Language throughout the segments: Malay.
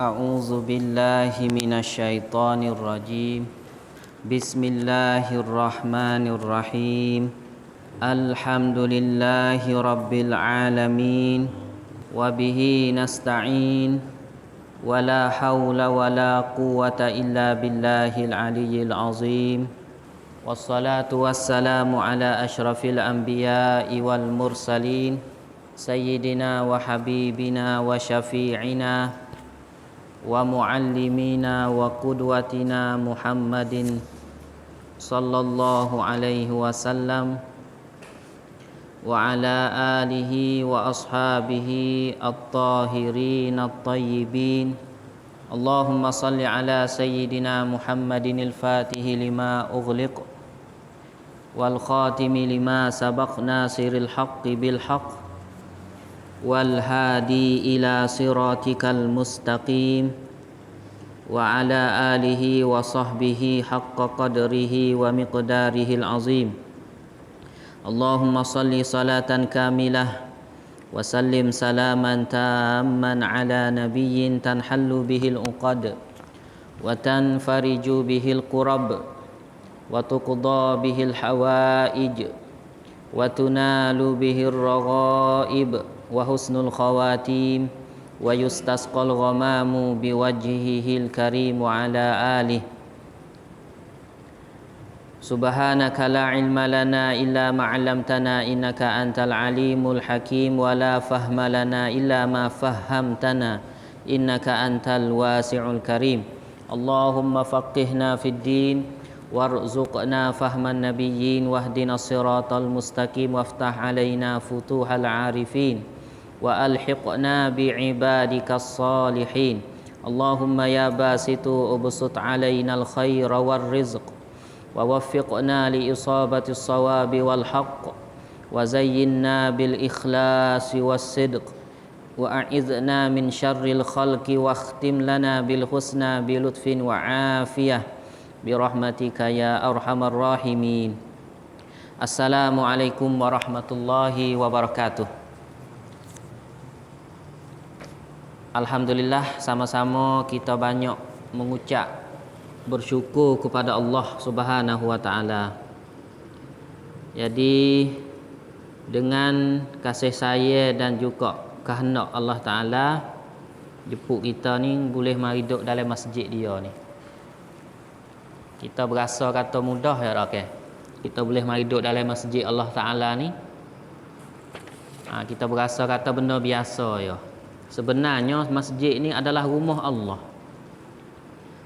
أعوذ بالله من الشيطان الرجيم بسم الله الرحمن الرحيم الحمد لله رب العالمين وبه نستعين ولا حول ولا قوة إلا بالله العلي العظيم والصلاة والسلام على أشرف الأنبياء والمرسلين سيدنا وحبيبنا وشفيعنا ومعلمنا وقدوتنا محمد صلى الله عليه وسلم وعلى آله وأصحابه الطاهرين الطيبين اللهم صل على سيدنا محمد الفاتح لما أغلق والخاتم لما سبق ناصر الحق بالحق والهادي إلى صراطك المستقيم وعلى آله وصحبه حق قدره ومقداره العظيم اللهم صل صلاة كاملة وسلم سلاما تاما على نبي تنحل به العقد وتنفرج به الكرب وتقضى به الحوائج وتنال به الرغائب وحسن الخواتيم ويستسقى الغمام بوجهه الكريم وعلى آله سبحانك لا علم لنا إلا ما علمتنا إنك أنت العليم الحكيم ولا فهم لنا إلا ما فهمتنا إنك أنت الواسع الكريم اللهم فقهنا في الدين وارزقنا فهم النبيين واهدنا الصراط المستقيم وافتح علينا فتوح العارفين وألحقنا بعبادك الصالحين اللهم يا باسط أبسط علينا الخير والرزق ووفقنا لإصابة الصواب والحق وزينا بالإخلاص والصدق وأعذنا من شر الخلق واختم لنا بالحسنى بلطف وعافية برحمتك يا أرحم الراحمين السلام عليكم ورحمة الله وبركاته. Alhamdulillah, sama-sama kita banyak mengucap bersyukur kepada Allah Subhanahu wa taala. Jadi dengan kasih sayang dan juga kehendak Allah taala, jemput kita ni boleh mari duduk dalam masjid dia ni. Kita berasa kata mudah ya rakan. Kita boleh mari duduk dalam masjid Allah taala ni. Kita berasa kata benda biasa ya. Sebenarnya masjid ni adalah rumah Allah.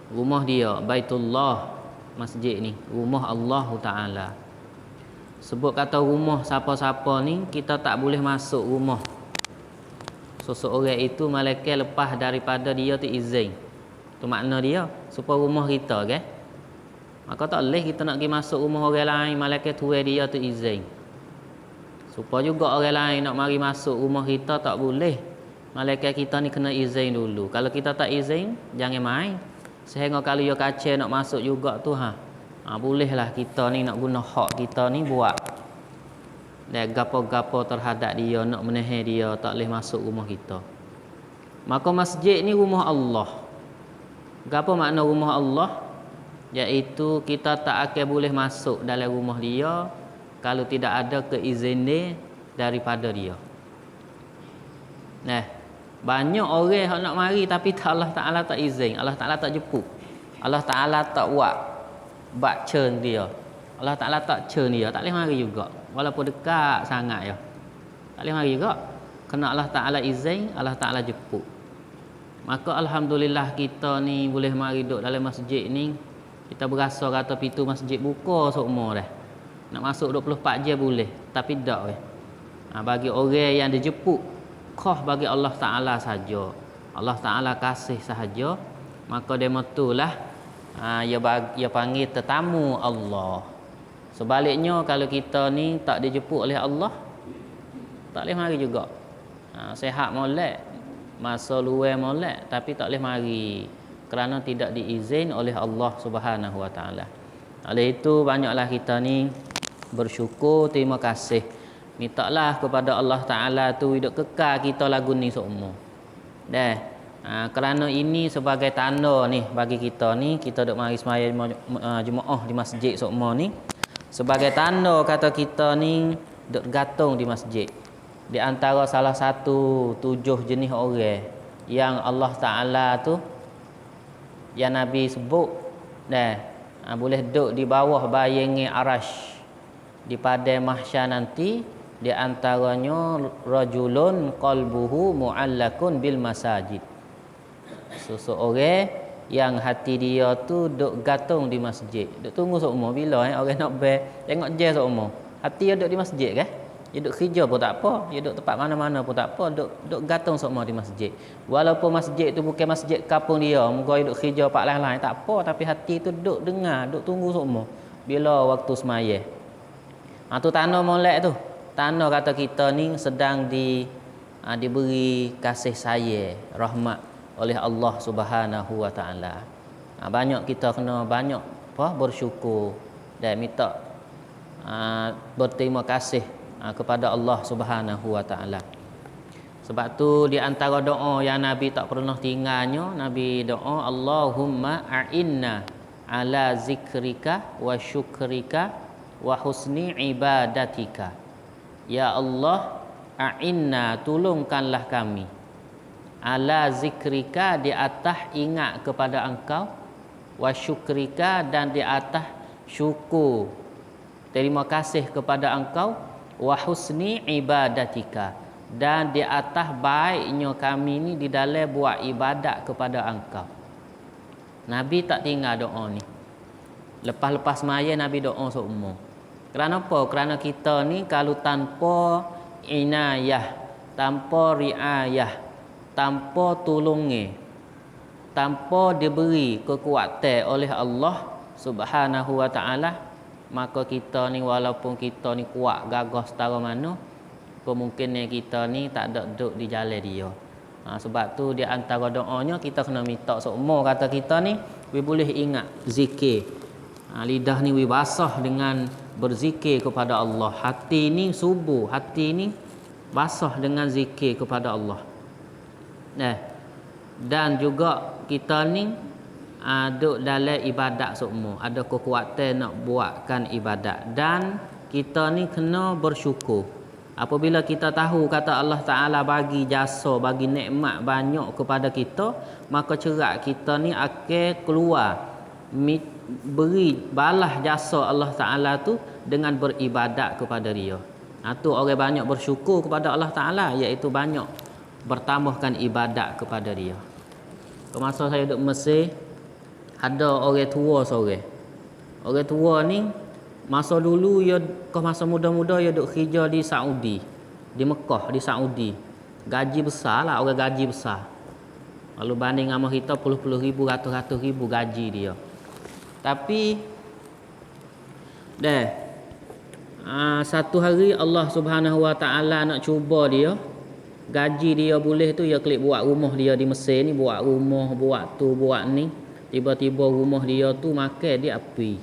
Rumah dia, Baitullah, masjid ni, rumah Allah Taala. Sebut kata rumah siapa-siapa ni, kita tak boleh masuk rumah seseorang itu malaikat lepas daripada dia tu izin. Tu makna dia, supaya rumah kita kan. Maka tak boleh kita nak pergi masuk rumah orang lain, malaikat tuai dia tu izin. Supaya juga orang lain nak mari masuk rumah kita tak boleh. Malaikat kita ni kena izin dulu. Kalau kita tak izin, jangan main. Sehingga kalau dia kacau nak masuk juga tu bolehlah kita ni nak guna hak kita ni buat. Dan gapo-gapo terhadap dia, nak menahan dia tak boleh masuk rumah kita. Maka masjid ni rumah Allah. Gapo makna rumah Allah? Iaitu kita tak akan boleh masuk dalam rumah dia kalau tidak ada keizinan daripada dia. Nah, banyak orang yang nak mari tapi Allah Ta'ala tak izin, Allah Ta'ala tak jemput, Allah Ta'ala tak buat cern dia, Allah Ta'ala tak cern dia, tak boleh mari juga walaupun dekat sangat ya, tak boleh mari juga, kena Allah Ta'ala izin, Allah Ta'ala jemput. Maka Alhamdulillah kita ni boleh mari duduk dalam masjid ni. Kita berasa kata pintu masjid buka semua dah, nak masuk 24 jam boleh, tapi tak weh. Bagi orang yang dijemput kah bagi Allah Ta'ala saja, Allah Ta'ala kasih sahaja, maka dia metulah ia panggil tetamu Allah. Sebaliknya kalau kita ni tak dijemput oleh Allah, tak boleh mari juga. Sehat molek, masa luar molek, tapi tak boleh mari kerana tidak diizin oleh Allah Subhanahu wa taala. Oleh itu banyaklah kita ni bersyukur, terima kasih. Mintalah kepada Allah Ta'ala tu hidup kekal kita lagu ni seumur. Dah, Kerana ini sebagai tanda ni bagi kita ni, kita duk mari semaya Jumaah di masjid sokmo ni, sebagai tanda kata kita ni duk gantung di masjid. Di antara salah satu 7 jenis orang yang Allah Taala tu yang Nabi sebut boleh duduk di bawah bayangi arash di padang mahsyar nanti, di antaranya rajulun qalbuhu mu'allakun bil masajid. Seseorang yang hati dia tu duk gantung di masjid. Duk tunggu sokmo bila orang nak tengok je sokmo. Hati dia duk di masjid kan? Dia duk kerja pun tak apa, dia duk tempat mana-mana pun tak apa, duk gantung sokmo di masjid. Walaupun masjid tu bukan masjid kampung dia, muka dia duk kerja pak lain-lain tak apa, tapi hati tu duk dengar, duk tunggu sokmo bila waktu semaya. Tu tanda molek tu. Tanda kata kita ni sedang diberi kasih sayang, rahmat oleh Allah Subhanahu wa taala. Banyak kita kena banyak bersyukur dan minta berterima kasih kepada Allah Subhanahu wa taala. Sebab tu di antara doa yang Nabi tak pernah tinggalnya, Nabi doa Allahumma a'inna ala zikrika wa syukrika wa husni ibadatika. Ya Allah, a'inna, tolongkanlah kami ala zikrika, di atas ingat kepada engkau, wa syukrika, dan di atas syukur terima kasih kepada engkau, wa husni ibadatika, dan di atas baiknya kami ni di dalam buat ibadat kepada engkau. Nabi tak tinggal doa ni. Lepas-lepas semaya Nabi doa semua. Kerana apa? Kerana kita ni kalau tanpa inayah, tanpa riayah, tanpa tolongnya, tanpa diberi kekuatan oleh Allah Subhanahu wa taala, maka kita ni walaupun kita ni kuat gagah setara mana, kemungkinan kita ni tak ada duduk di jalan dia. Sebab tu di antara doanya kita kena minta semua kata kita ni we boleh ingat zikir. Lidah ni we basah dengan berzikir kepada Allah. Hati ni subuh, hati ni basah dengan zikir kepada Allah. Dan juga kita ni duduk dalam ibadat semua, ada kekuatan nak buatkan ibadat, dan kita ni kena bersyukur. Apabila kita tahu kata Allah Ta'ala bagi jasa, bagi nikmat banyak kepada kita, maka cerak kita ni akan keluar beri balas jasa Allah Ta'ala tu dengan beribadat kepada dia. Tu orang banyak bersyukur kepada Allah Ta'ala, iaitu banyak bertambahkan ibadat kepada dia. Masa saya duduk Mesir, ada orang tua seorang. Orang tua ni masa dulu masa muda-muda dia duduk kerja di Saudi, di Mekah, di Saudi. Gaji besar lah, orang gaji besar. Lalu banding sama kita puluh-puluh ribu, ratus-ratus ribu gaji dia. Tapi satu hari Allah Subhanahu wa taala nak cuba dia. Gaji dia boleh tu dia klik buat rumah dia di Mesir ni, buat rumah, buat tu, buat ni. Tiba-tiba rumah dia tu makan di api.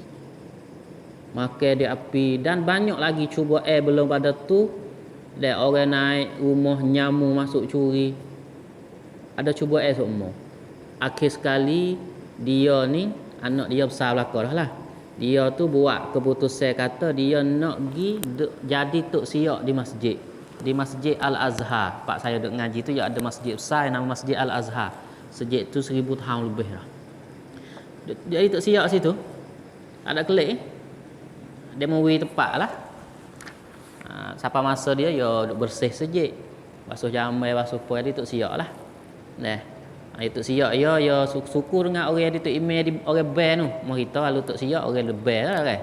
Makan di api, dan banyak lagi cuba belum pada tu. Dan orang naik rumah, nyamuk masuk curi. Ada cuba semua. Akhir sekali dia ni, anak dia besar belakang dah lah. Dia tu buat keputusan kata dia nak pergi jadi tok siap di masjid. Di Masjid Al-Azhar. Pak saya duk ngaji tu ya, ada masjid besar nama Masjid Al-Azhar. Sejak tu 1000 tahun lebih dah. Jadi tok siap situ. Ada kelik. Dia mewui tempat lah. Siapa masa dia duk bersih sejak. Basuh jamai, basuh puai dia tok siap lah. Itu siap ya suku dengan orang itu email di orang band tu. Mau kita kalau tok siap orang lebih lah kan.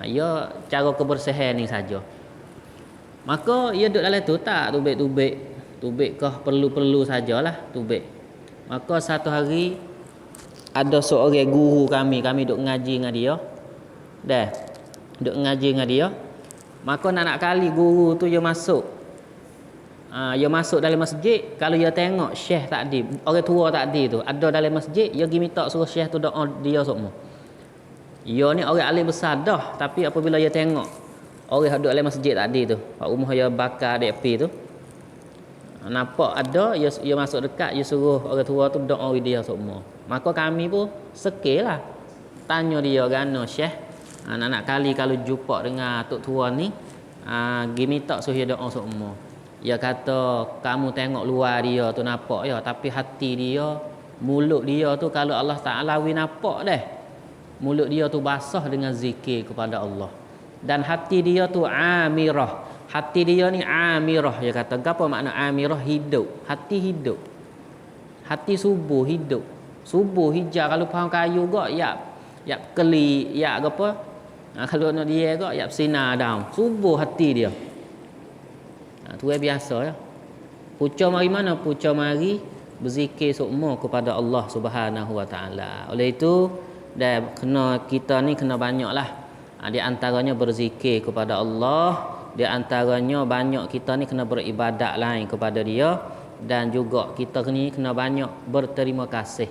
Ya cara kebersihan ni saja. Maka ia duduk dalam tu tak tubik kah perlu-perlu sajalah tubik. Maka satu hari ada seorang guru kami duk ngaji dengan dia. Duk ngaji dengan dia. Maka nak kali guru tu dia masuk. Dia masuk dalam masjid, kalau dia tengok syekh tadi, orang tua tadi tu ada dalam masjid, dia pergi minta suruh syekh tu doa dia semua. Dia ni orang alim besar dah, tapi apabila dia tengok orang duduk dalam masjid tadi tu, rumah dia bakar di api tu, Nampak ada, ia masuk dekat, ia suruh orang tua tu doa dia semua. Maka kami pun sekelah. Tanya dia gana Syekh, anak-anak kali kalau jumpa dengan tok tua ni, gi minta suruh dia doa semua. Ia kata, kamu tengok luar dia tu nampak ya, tapi hati dia, mulut dia tu kalau Allah Taala wi nampak dah. Mulut dia tu basah dengan zikir kepada Allah. Dan hati dia tu amirah. Hati dia ni amirah, dia kata. Apa makna amirah? Hidup. Hati hidup. Hati subuh hidup. Subuh hijau kalau pohon kayu gak ya keli, ya apa? Kalau nak dia gak ya sinar daun. Subuh hati dia. Tu biasa ya. Pucuk mari mana? Pucuk mari berzikir semua kepada Allah Subhanahu Wa Taala. Oleh itu dan kita ni kena banyaklah. Di antaranya berzikir kepada Allah. Di antaranya banyak kita ni kena beribadat lain kepada dia, dan juga kita ni kena banyak berterima kasih,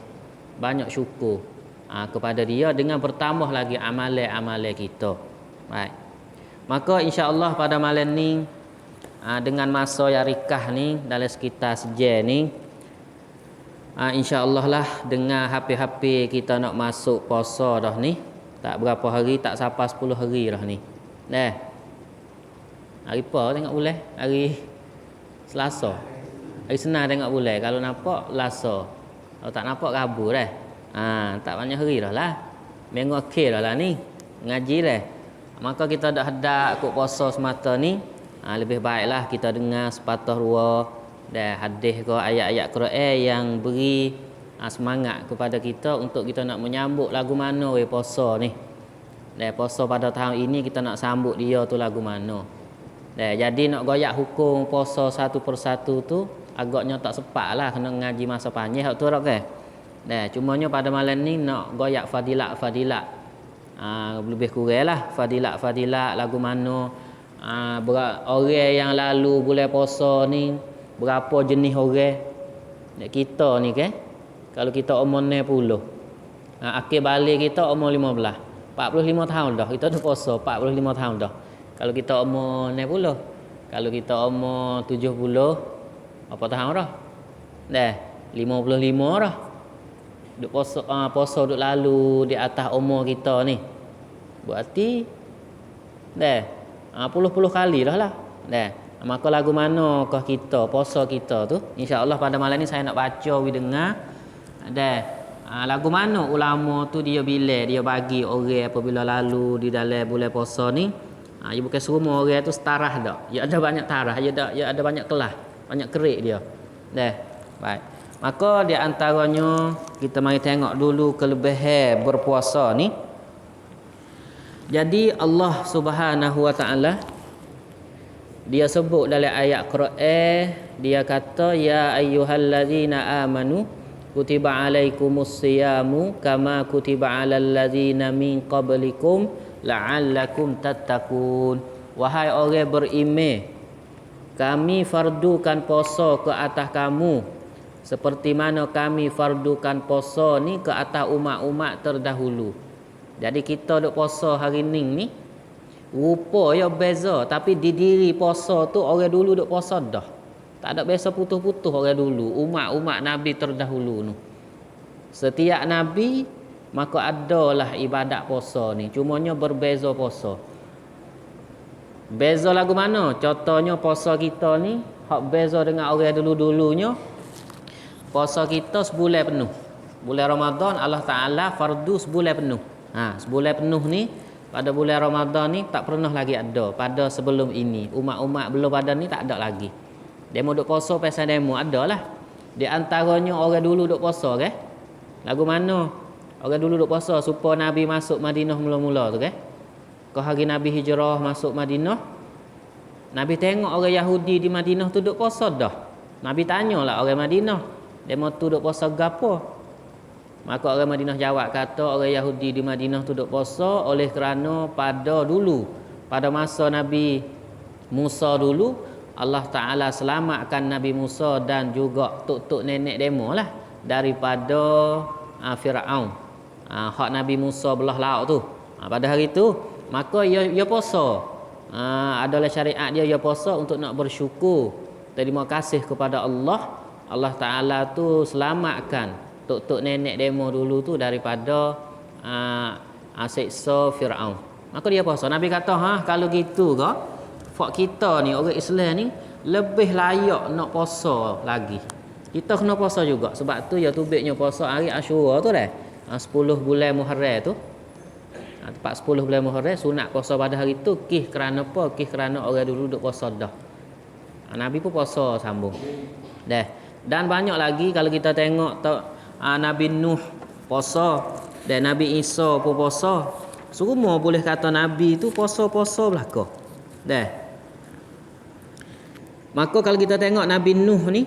banyak syukur kepada dia dengan bertambah lagi amalan-amalan kita. Baik. Maka insya-Allah pada malam ni dengan masa yang rikah ni dalam sekitar sejam ni, insya-Allah lah dengan hampir-hampir kita nak masuk puasa dah ni. Tak berapa hari, tak sampai 10 hari dah ni. Hari apa tengok bulan? Hari Selasa. Hari Senin tengok bulan. Kalau nampak Selasa. Kalau tak nampak Rabu dah. Tak banyak hari dah lah. Minggu akhir dah lah ni. Ngaji dah. Maka kita dah hendak ikut puasa semata ni, lebih baiklah kita dengar sepatah dua dan hadis ke ayat-ayat Quran yang beri semangat kepada kita untuk kita nak menyambut lagu mana puasa ni. Dan puasa pada tahun ini kita nak sambut dia tu lagu mana. Jadi nak goyak hukum puasa satu persatu tu agaknya tak sempat lah, kena ngaji masa panjang tu tak ke. Cumanya pada malam ni nak goyak fadilat-fadilat. Lebih kurang lah fadilat-fadilat lagu mana. Orang yang lalu bulan puasa ni berapa jenis orang. Kita ni ke, kalau kita umur 60, akhir balik kita umur 15, 45 tahun dah kita dah puasa 45 tahun dah. Kalau kita umur 60, kalau kita umur 70, apa tahun dah? 55 dah. Duk puasa duk lalu di atas umur kita ni. Berarti puluh-puluh kali dah lah. Maka lagu manakah kita puasa kita tu? Insya-Allah pada malam ni saya nak baca we dengar. Lagu mana ulama tu dia bila dia bagi orang apabila lalu di dalam bulan puasa ni. Dia bukan semua orang tu setarah dak. Dia ada banyak tarah, dia ada banyak kelas, banyak kerik dia. Baik. Maka di antaranya kita mari tengok dulu kelebihan berpuasa ni. Jadi Allah Subhanahu Wa Taala dia sebut dalam ayat Quran, dia kata ya ayyuhallazina amanu kutiba alaikumus siyamu kama kutiba alal ladzina min qablikum la'allakum tattaqun. Wahai orang beriman, kami fardukan puasa ke atas kamu seperti mana kami fardukan puasa ni ke atas umat-umat terdahulu. Jadi kita duk puasa hari ni rupa ya beza, tapi di diri puasa tu orang dulu duk puasa dah. Tak ada biasa putus-putus orang dulu, umat-umat Nabi terdahulu tu. Setiap Nabi maka adalah ibadat puasa ni. Cumanya berbeza puasa. Beza lagu mana? Contohnya puasa kita ni hak beza dengan orang dulu-dulunya. Puasa kita sebulan penuh. Bulan Ramadan Allah Taala fardu sebulan penuh. Sebulan penuh ni pada bulan Ramadan ni tak pernah lagi ada pada sebelum ini. Umat-umat belum pada ni tak ada lagi. Demo duk puasa pasal demo adalah. Di antaranya orang dulu duk puasa ke? Lagu mana? Orang dulu duk puasa supaya Nabi masuk Madinah mula-mula tu kan. Kau hari Nabi hijrah masuk Madinah, Nabi tengok orang Yahudi di Madinah tu duk puasa dah. Nabi tanyalah orang Madinah, demo tu duk puasa gapo? Maka orang Madinah jawab kata orang Yahudi di Madinah tu duk puasa oleh kerana pada dulu, pada masa Nabi Musa dulu, Allah Taala selamatkan Nabi Musa dan juga tok-tok nenek demo lah daripada Firaun. Hak Nabi Musa belah laut tu. Pada hari tu maka ia puasa. Adalah syariat dia puasa untuk nak bersyukur terima kasih kepada Allah. Allah Ta'ala tu selamatkan tok-tok nenek demo dulu tu daripada siksa Fir'aun. Maka dia puasa. Nabi kata, kalau gitu ke, fak kita ni orang Islam ni lebih layak nak puasa lagi. Kita kena puasa juga. Sebab tu ya tubiknya puasa hari Ashura tu dah. 10 bulan Muharram tu. Tepat 10 bulan Muharram sunat puasa pada hari tu kih kerana apa? Kih kerana orang dulu duk puasa dah. Nabi pun puasa sambung. Dah. Dan banyak lagi kalau kita tengok Nabi Nuh puasa dan Nabi Isa pun puasa. Semua boleh kata Nabi tu puasa-puasa belaka. Dah. Maka kalau kita tengok Nabi Nuh ni,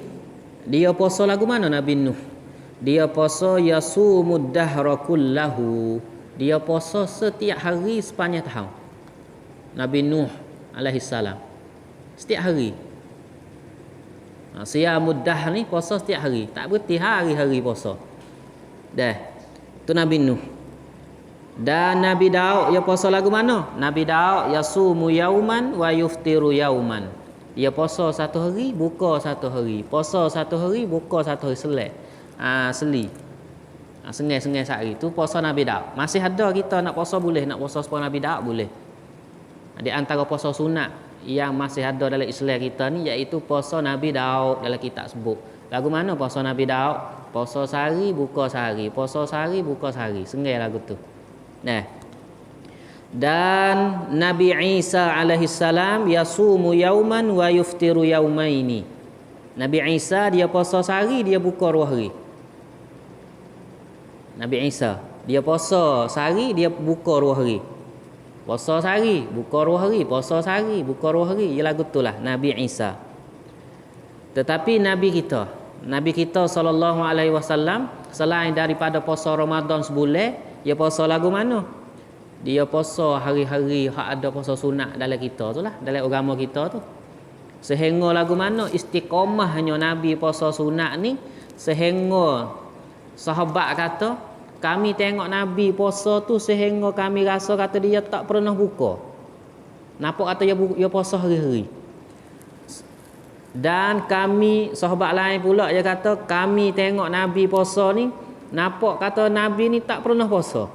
dia puasa lagu mana Nabi Nuh? Dia puasa yasumud dahra kullahu. Dia puasa setiap hari sepanjang tahun. Nabi Nuh alaihi salam. Setiap hari. Siyamud dahr ni puasa setiap hari. Tak berhenti hari-hari puasa. Dah. Tu Nabi Nuh. Dan Nabi Daud dia puasa lagu mana? Nabi Daud yasumu yauman wa yuftiru yauman. Dia puasa satu hari, buka satu hari. Puasa satu hari, buka satu hari. Seli. Sengai-sengai sehari. Tu puasa Nabi Daud. Masih ada kita nak puasa boleh, nak puasa seperti Nabi Daud boleh. Di antara puasa sunat yang masih ada dalam Islam kita ni iaitu puasa Nabi Daud dalam kitab sebut. Lagu mana puasa Nabi Daud? Puasa sehari, buka sehari. Puasa sehari, buka sehari. Sengai lagu tu. Nah. Dan Nabi Isa alaihi salam yasumu yauman wa yuftiru yaumaini. Nabi Isa dia puasa sehari, dia buka 2 hari. Nabi Isa dia puasa sehari, dia buka 2 hari. Puasa sehari, buka 2 hari. Puasa sehari, buka 2 hari. Ya lagu itulah Nabi Isa. Tetapi Nabi kita sallallahu alaihi wasallam selain daripada puasa Ramadan sebulan, dia puasa lagu mana? Dia puasa hari-hari hak ada puasa sunat dalam kita tu lah, dalam agama kita tu. Sehingga lagu mana istiqamahnya Nabi puasa sunat ni, sehingga sahabat kata kami tengok Nabi puasa tu sehingga kami rasa kata dia tak pernah buka. Nampak kata dia puasa hari-hari. Dan kami sahabat lain pula dia kata kami tengok Nabi puasa ni, nampak kata Nabi ni tak pernah puasa.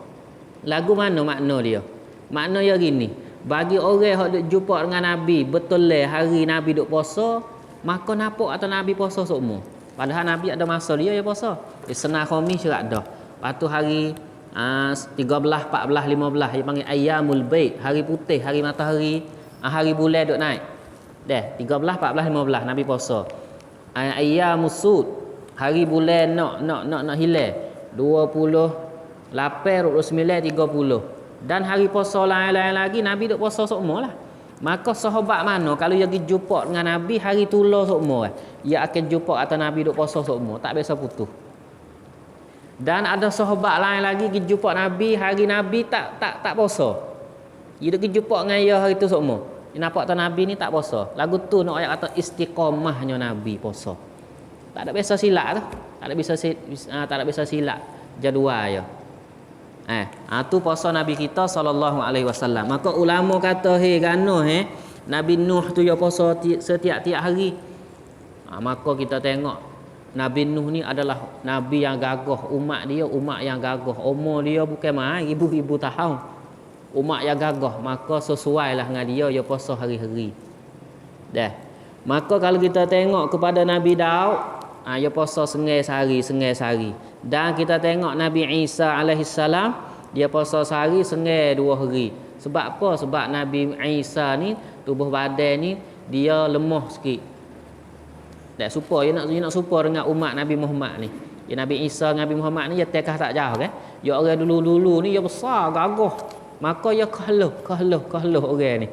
Lagu mana makna dia? Makna dia gini, bagi orang yang duk jumpa dengan Nabi betul hari Nabi duk puasa, maka nampak kata Nabi puasa semua. Padahal Nabi ada masa dia puasa. Di senah khamis juga dah. Lepas tu hari 13, 14, 15 dia panggil ayyamul baid, hari putih, hari matahari, hari bulan duk naik. Dah 13, 14, 15 Nabi puasa. Ayyamus sud, hari bulan nak hilang. 28, 29, 30. Dan hari puasa lain-lain lagi Nabi duk puasa semua lah. Maka sahabat mana kalau dia pergi jumpa dengan Nabi hari tulah semua, dia akan jumpa atau Nabi duk puasa semua, tak biasa putus. Dan ada sahabat lain lagi pergi jumpa Nabi hari Nabi tak puasa. Dia duk pergi jumpa dengan dia hari tu semua. Dia nampak tak Nabi ni tak puasa. Lagu tu nak ayat kata istiqamahnya Nabi puasa. Tak ada biasa silap tu. Tak ada biasa silap jadual je. Tu puasa Nabi kita sallallahu alaihi wasallam. Maka ulama kata Nabi Nuh tu dia puasa setiap-tiap hari. Maka kita tengok Nabi Nuh ni adalah nabi yang gagah, umat yang gagah. Umur dia bukan main ribu-ribu tahun. Umat yang gagah, maka sesuailah dengan dia puasa hari-hari. Dah. Maka kalau kita tengok kepada Nabi Daud, dia puasa sengai sehari. Dan kita tengok Nabi Isa alaihi salam, dia puasa sehari sengai 2 hari. Sebab apa? Sebab Nabi Isa ni tubuh badan ni dia lemah sikit. Tak serupa dia nak serupa dengan umat Nabi Muhammad ni. Ya, Nabi Isa dengan Nabi Muhammad ni dia tekah tak jauh kan. Ya orang dulu-dulu ni dia besar gagah. Maka dia kahluh orang ni.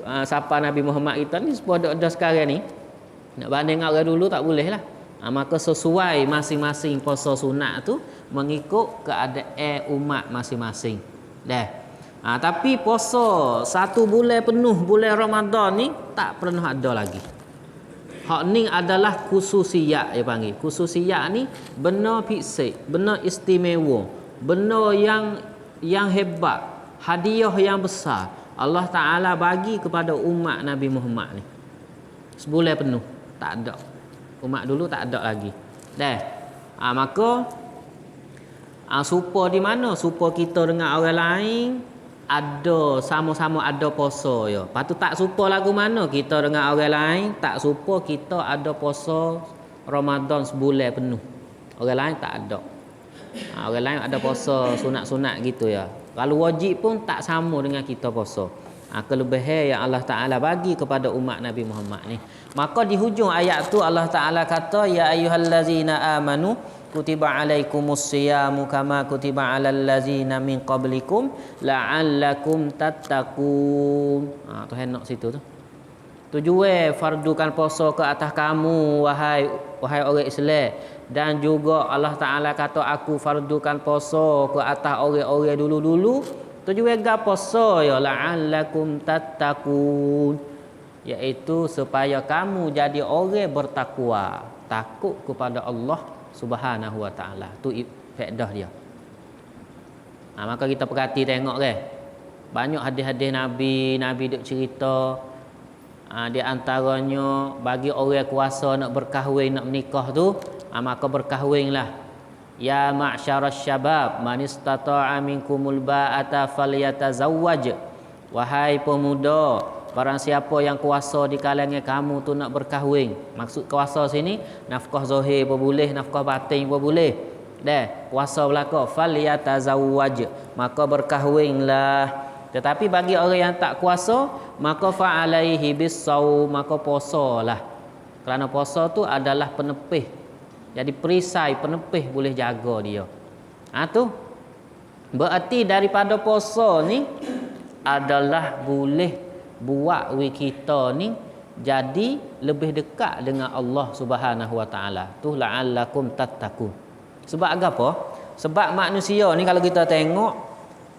Siapa Nabi Muhammad kita ni sepuluh ada sekarang ni. Nak banding dengan orang dulu tak boleh lah. Maka sesuai masing-masing puasa sunat tu mengikut keadaan umat masing-masing. Dah. Tapi puasa 1 bulan penuh bulan Ramadan ni tak pernah ada lagi. Hak ni adalah khususiyat dia panggil. Khususiyat ni benar fiksik, benar istimewa, benar yang hebat, hadiah yang besar Allah Ta'ala bagi kepada umat Nabi Muhammad ni. Sebulan penuh. Tak ada. Umat dulu tak ada lagi. Dah. Maka supaya di mana? Supaya kita dengan orang lain ada sama-sama ada puasa ya. Lepas tu tak serupa lagu mana kita dengan orang lain, tak serupa kita ada puasa Ramadan sebulan penuh. Orang lain tak ada. Orang lain ada puasa sunat-sunat gitu ya. Kalau wajib pun tak sama dengan kita puasa. Kelebihan yang Allah Ta'ala bagi kepada umat Nabi Muhammad ni. Maka di hujung ayat tu Allah Ta'ala kata, ya ayyuhallazina amanu kutiba alaikumus siyamu kama kutiba alal ladzina min qablikum la'allakum tattaqun. Tu hendak situ tu. Tujuan fardukan puasa ke atas kamu wahai orang Islam, dan juga Allah Taala kata aku fardukan puasa ke atas orang-orang dulu-dulu. Tujuan gapo puasa ya la'allakum tattaqun, iaitu supaya kamu jadi orang bertakwa, takut kepada Allah Subhanahu wa taala. Tu faedah dia. Maka kita perhati tengok kan. Banyak hadis-hadis Nabi duk cerita, di antaranya bagi orang kuasa nak berkahwin, nak menikah tu, maka berkahwinlah. Ya ma'syarasy syabab man istata'a minkumul ba'ata falyatazawwaj. Wahai pemuda, barang siapa yang kuasa di kalangan kamu tu nak berkahwin. Maksud kuasa sini nafkah zahir pun boleh, nafkah batin pun boleh. Dah, kuasa belaka falyatazawwaj, maka berkahwinlah. Tetapi bagi orang yang tak kuasa, maka fa'alaihi bis-shaum, maka puasalah. Kerana puasa tu adalah penepih. Jadi perisai, penepih boleh jaga dia. Tu berarti daripada puasa ni adalah boleh buat kita ni jadi lebih dekat dengan Allah Subhanahu wa taala. Tu la'allakum tattaqun. Sebab apa? Sebab manusia ni kalau kita tengok,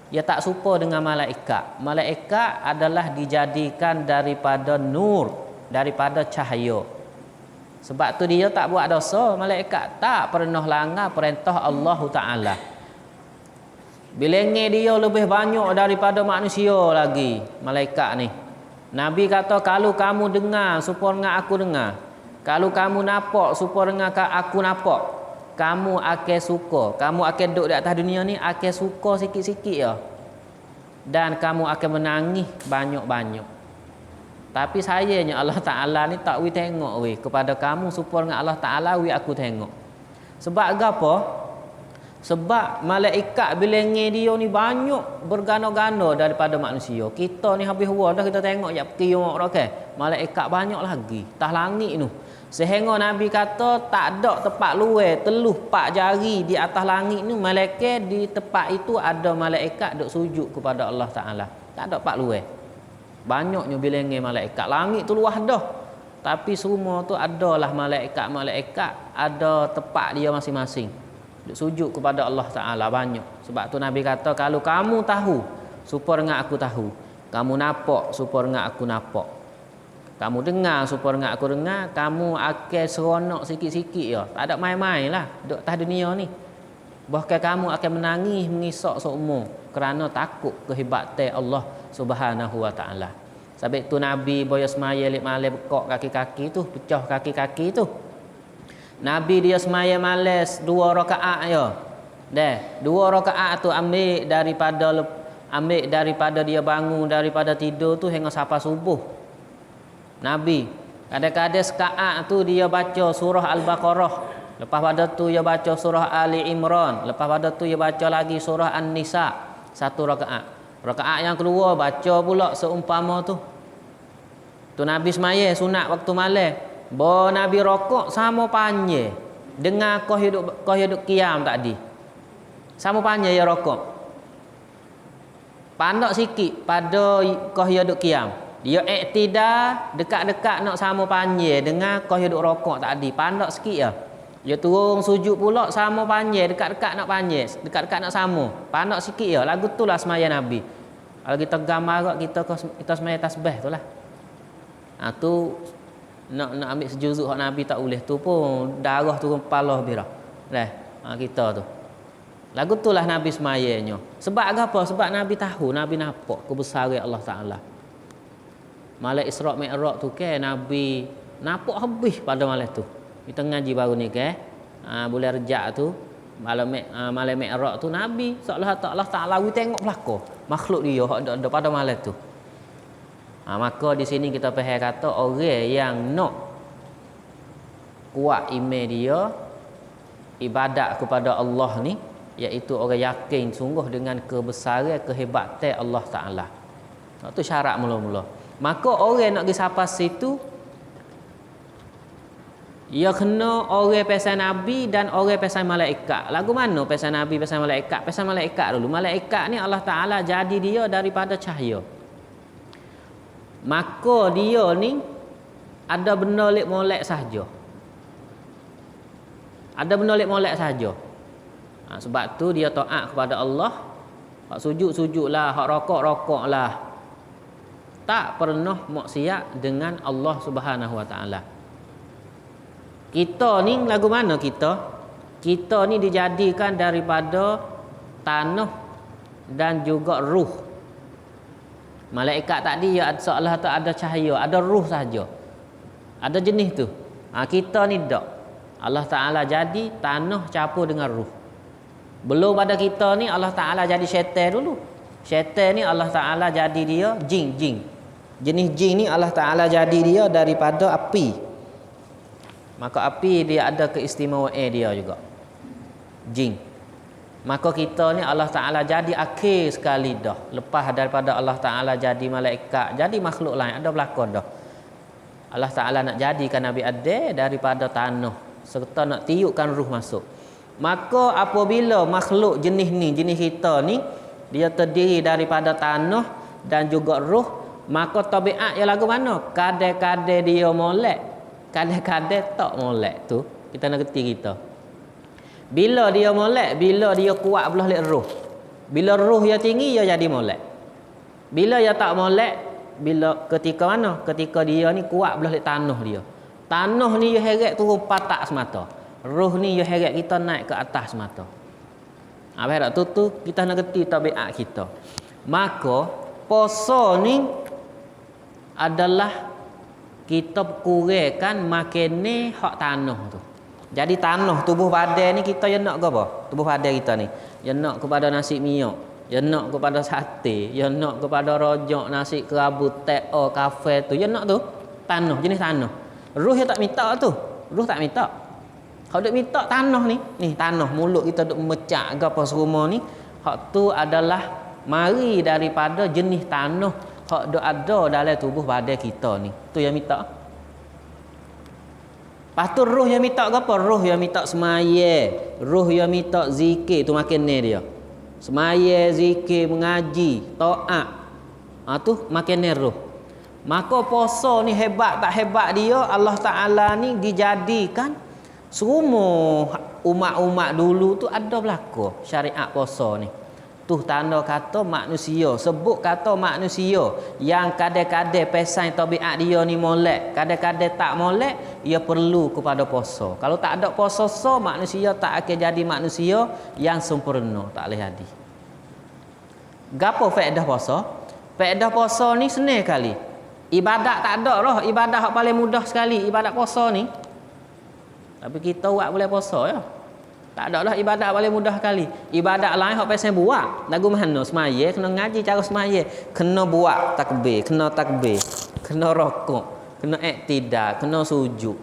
dia tak serupa dengan malaikat. Malaikat adalah dijadikan daripada nur, daripada cahaya. Sebab tu dia tak buat dosa. Malaikat tak pernah langgar perintah Allah Ta'ala. Bilangnya dia lebih banyak daripada manusia lagi, malaikat ni. Nabi kata kalau kamu dengar supaya dengan aku dengar, kalau kamu nampak supaya dengan aku nampak, kamu akan suka. Kamu akan duduk di atas dunia ni akan suka sikit-sikit ya. Dan kamu akan menangis banyak-banyak. Tapi sayangnya Allah Ta'ala ni tak tengok kepada kamu supaya dengan Allah Ta'ala aku tengok. Sebab apa? Sebab malaikat bilangnya dia ni banyak bergana-gana daripada manusia. Kita ni habis war dah kita tengok je kiamat dah kan. Malaikat banyak lagi atas langit tu. Sehingga Nabi kata tak ada tempat luar teluh 4 jari di atas langit ni, malaikat di tempat itu ada malaikat duk sujud kepada Allah Ta'ala. Tak ada tempat luar. Banyaknya bilangnya malaikat. Langit tu luas dah. Tapi semua tu adalah malaikat-malaikat, ada tempat dia masing-masing. Duk sujud kepada Allah Ta'ala banyak. Sebab tu Nabi kata kalau kamu tahu supaya dengan aku tahu, kamu nampak supaya dengan aku nampak, kamu dengar supaya dengan aku dengar, kamu akan seronok sikit-sikit ya. Tak ada main-main lah duk atas dunia ni. Bahkan kamu akan menangis mengisak seumur kerana takut kehebatan Allah Subhanahu wa taala. Sebab tu Nabi boya semaya lek malam bekak kaki-kaki tu, pecah kaki-kaki tu. Nabi dia semaya malas 2 rakaat ya. Dah, 2 rakaat tu ambil daripada dia bangun daripada tidur tu hingga sampai subuh. Nabi kadang-kadang sekaat tu dia baca surah Al-Baqarah. Lepas pada tu dia baca surah Ali Imran. Lepas pada tu dia baca lagi surah An-Nisa. 1 rakaat. Rakaat yang kedua baca pula seumpama tu. Tu Nabi semaya sunat waktu malam. Bo Nabi rokok sama panjang. Dengar kau hidup qiyam tadi. Sama panjang ya rokok. Pandak sikit pada kau hidup qiyam. Dia iktidal dekat-dekat nak sama panjang dengan kau hidup rokok tadi. Pandak sikit ya. Dia turun sujud pula sama panjang, dekat-dekat nak panjang, dekat-dekat nak sama. Pandak sikit ya. Lagu tu lah semaya Nabi. Kalau kita gambar kita semaya tasbih tu lah. Tu nak ambil sejuzuk hak Nabi tak boleh, tu pun darah turun kepala birah. Dah, kita tu. Lagu tu lah Nabi semayanya. Sebab apa? Sebab Nabi tahu, Nabi nampak kebesaran Allah Taala. Malam Isra' Mi'raj tu kan Nabi Nampak habis pada malam tu. Kita ngaji baru ni ke. Bulan Rejab tu, malam Mi'raj tu Nabi seolah Allah Taala tengok belaka makhluk dia hak ada pada malam tu. Maka di sini kita faham kata orang yang nak kuat iman dia ibadat kepada Allah ni, iaitu orang yakin sungguh dengan kebesaran kehebatan Allah Taala. Itu syarat mula-mula. Maka orang nak pergi sampai situ, ia kena orang pesan Nabi dan orang pesan malaikat. Lagu mana pesan Nabi, pesan malaikat? Pesan malaikat dulu. Malaikat ni Allah Taala jadi dia daripada cahaya. Maka dia ni ada benda lek molek sahaja. Ada benda lek molek sahaja. Sebab tu dia taat kepada Allah. Hak sujud-sujudlah, hak rokok-rokoklah. Tak pernah maksiat dengan Allah Subhanahu Wa Taala. Kita ni lagu mana kita? Kita ni dijadikan daripada tanah dan juga ruh. Malaikat tadi ya seolah tak ada cahaya, ada ruh saja. Ada jenis tu. Kita ni tak. Allah Taala jadi tanah campur dengan ruh. Belum pada kita ni Allah Taala jadi syaitan dulu. Syaitan ni Allah Taala jadi dia jin. Jenis jin ni Allah Taala jadi dia daripada api. Maka api dia ada keistimewaan dia juga. Jin. Maka kita ni Allah Ta'ala jadi akhir sekali dah. Lepas daripada Allah Ta'ala jadi malaikat, jadi makhluk lain, ada berlaku dah. Allah Ta'ala nak jadikan Nabi Adam daripada tanah, serta nak tiupkan ruh masuk. Maka apabila makhluk jenis ni, jenis kita ni, dia terdiri daripada tanah dan juga ruh, maka tabiat yang lagu mana? Kadang-kadang dia molek, kadang-kadang tak molek. Tu kita nak kerti kita. Bila dia molek, bila dia kuat belah lek roh. Bila roh dia tinggi, dia jadi molek. Bila dia tak molek, bila ketika mana? Ketika dia ni kuat belah lek tanah dia. Tanah ni dia heret turun patak semata. Roh ni dia heret kita naik ke atas semata. Apa tu kita nak kerti tabiat kita. Maka puasa ni adalah kita kurangkan makan hak tanah tu. Jadi tanah tubuh badan ni kita yang nak ke apa? Tubuh badan kita ni yang nak kepada nasi minyak, yang nak kepada sate, yang nak kepada rojak, nasi kerabu, teh, kafe tu, yang nak tu tanah, jenis tanah. Ruh yang tak minta tu. Ruh tak minta. Kalau duk minta tanah ni tanah mulut kita duk mecak ke apa serumah ni, hak tu adalah mari daripada jenis tanah hak duk ada dalam tubuh badan kita ni. Tu yang minta. Lepas tu roh yang minta apa? Roh yang minta semaya, roh yang minta zikir, tu makin ni dia. Semaya, zikir, mengaji, taat. Tu makin ni roh. Maka puasa ni hebat tak hebat dia, Allah Ta'ala ni dijadikan semua umat-umat dulu tu ada berlaku syariat puasa ni. Tu tanda kata manusia, sebut kata manusia yang kadang-kadang pesan tabiat dia ni molek, kadang-kadang tak molek, ia perlu kepada puasa. Kalau tak ada puasa, manusia tak akan jadi manusia yang sempurna, tak boleh jadi. Gapo faedah puasa? Faedah puasa ni senang kali. Ibadat tak ada lah, ibadat yang paling mudah sekali ibadat puasa ni. Tapi kita buat boleh puasa ya. Tak ada lah ibadat paling mudah kali. Ibadat lain hak pasal buat. Lagu mana? Semaya kena ngaji cara semaya. Kena buat takbir, kena rokok, kena iktidal, kena sujud.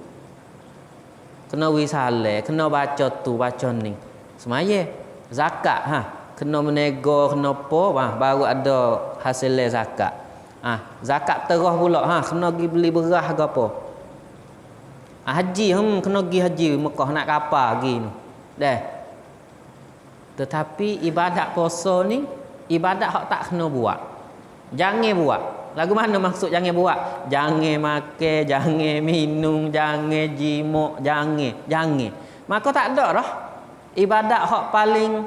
Kena wisale, kena baca tu, baca ni. Semaya. Zakat kena menego, kena apa, baru ada hasil zakat. Zakat terah pula kena pergi beli beras ke apa. Haji kena pergi haji Mekah nak kapal pergi ni. Dah. Tetapi ibadat puasa ni ibadat hak tak kena buat. Jangan buat. Lagu mana maksud jangan buat? Jangan makan, jangan minum, jangan jimuk, jangan. Maka tak ada dah. Ibadat hak paling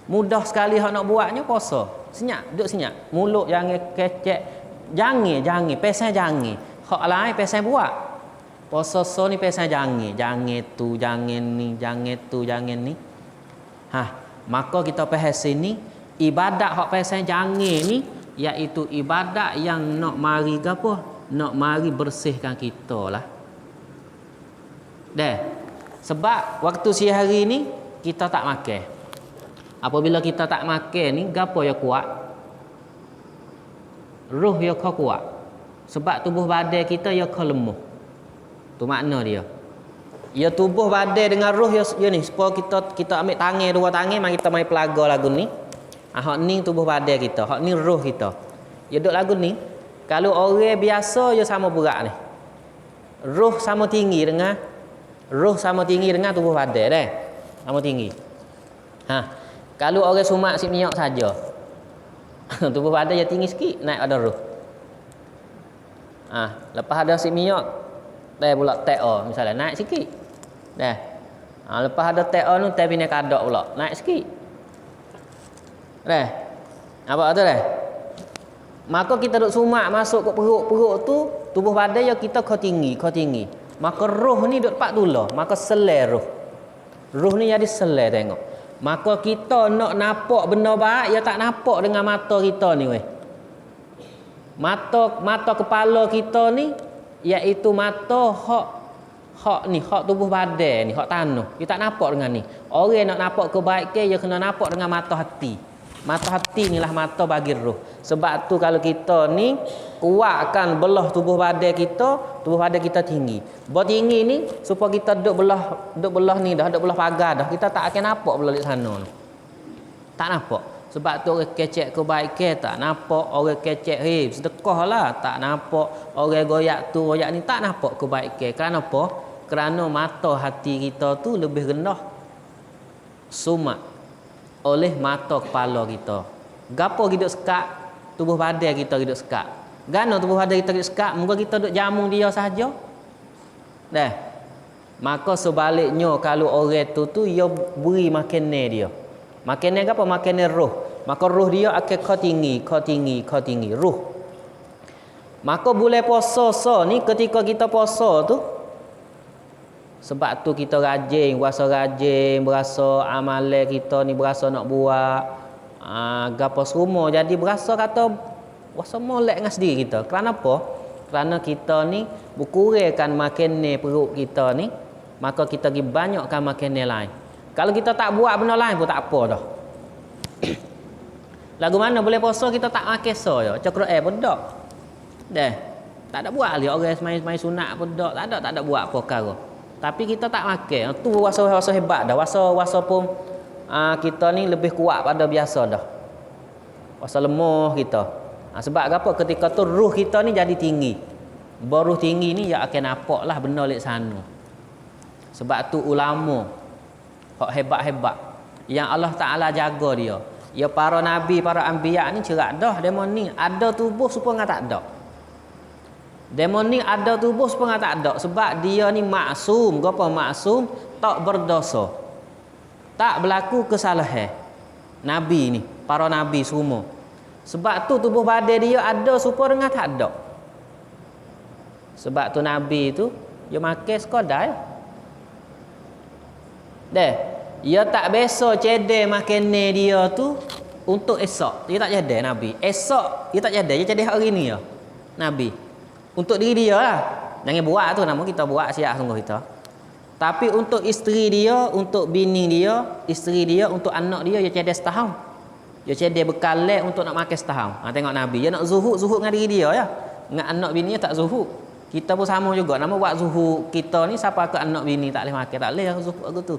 mudah sekali hak nak buatnya puasa. Senyap, duduk senyap. Mulut jangan kecek. Jangan, pesan jangan. Hak lain pesan buat. Puasa ni pesan jangan tu, jangan ni, jangan tu, jangan ni. Maka kita faham sini ibadat hak pesan jangan ni iaitu ibadat yang nak mari ke apa? Nak mari bersihkan kita lah. Dah. Sebab waktu siang hari ni kita tak makan. Apabila kita tak makan ni gapo yang kuat? Roh yang kuat. Sebab tubuh badan kita yang lemah. Tu makna dia. Ya tubuh badan dengan roh ya ni supaya kita ambil tangan dua tangan mari kita mai pelaga lagu ni. Hak ni tubuh badan kita, hak ni roh kita. Ya duk lagu ni. Kalau orang biasa ya sama berat ni. Roh sama tinggi dengan tubuh badan dah. Sama tinggi. Kalau orang sumak si minyak saja. Tubuh badan ya tinggi sikit naik ada roh. Lepas ada si minyak teh pula TA misalnya naik sikit. Dah. Lepas ada TA tu teh bina kadak pula naik sikit. Dah. Apa tu dah? Maka kita duk sumak masuk ke perut tu tubuh badan ya kita kau tinggi. Maka roh ni duk pak tulah, maka selai roh. Roh ni jadi selai tengok. Maka kita nak nampak benda baik ya tak nampak dengan mata kita ni weh. Mata kepala kita ni iaitu mata hak tubuh badan ni, hak tanah. Kita tak nampak dengan ni. Orang nak nampak kebaikan dia kena nampak dengan mata hati. Mata hati inilah mata bagi roh. Sebab tu kalau kita ni kuatkan belah tubuh badan kita tinggi. Tinggi ni supaya kita duduk belah ni dah, duduk belah pagar dah. Kita tak akan nampak belah di sana tu. Tak nampak. Sebab tu orang kecek kebaikan tak nampak, orang kecek sedekah lah tak nampak, orang goyak tu goyak ni tak nampak kebaikan. Kerana apa? Kerana mata hati kita tu lebih rendah sumat oleh mata kepala kita. Gapo hidup sekat tubuh badan kita hidup sekat. Gano tubuh badan kita hidup sekat, muka kita duk jamu dia sahaja. Dah. Maka sebaliknya kalau orang tu ia beri makanan dia. Makanan apa? Makanan roh. Maka roh dia akan kau tinggi roh. Maka bulan puasa ni ketika kita puasa tu sebab tu kita rajin, berasa amalan kita ni berasa nak buat gapo semua jadi berasa kata berasa molek dengan sendiri kita. Kerana apa? Kerana kita ni berkurangkan makanan perut kita ni, maka kita pergi banyakkan makanan lain. Kalau kita tak buat benda lain pun tak apa dah. Lagu mana boleh puasa kita tak makan ya. Cakra pun dak. Dah. Tak ada buat ali orang main sunat pun dak. Tak ada buat apa perkara. Tapi kita tak makan. Tu wasa hebat dah. Wasa pun kita ni lebih kuat pada biasa dah. Wasa lemah kita. Sebab apa? Ketika tu ruh kita ni jadi tinggi. Baru tinggi ni ya akan nampak lah benda lek sana. Sebab tu ulama hak hebat-hebat yang Allah Taala jaga dia. Ya para nabi, para anbiya ni cerak dah demon ni ada tubuh supaya tak ada. Demon ni ada tubuh supaya tak ada sebab dia ni maksum. Apa maksum? Tak berdosa. Tak berlaku kesalahan. Nabi ni, para nabi semua. Sebab tu tubuh badan dia ada supaya tak ada. Sebab tu nabi tu dia makan sekadar. Dah. Dia tak biasa cedek makanan dia tu untuk esok. Dia tak cedek Nabi. Esok dia tak cedek. Dia cedek hari ni ya. Nabi. Untuk diri dia lah. Jangan buat tu nama kita buat siap sungguh kita. Tapi untuk isteri dia, untuk bini dia, isteri dia, untuk anak dia cedek setahun. Dia cedek bekal untuk nak makan setahun. Tengok Nabi. Dia nak zuhud dengan diri dia ya. Dengan anak bini dia tak zuhud. Kita pun sama juga. Nama buat zuhud kita ni siapa ke anak bini tak boleh makan. Tak boleh zuhud aku tu.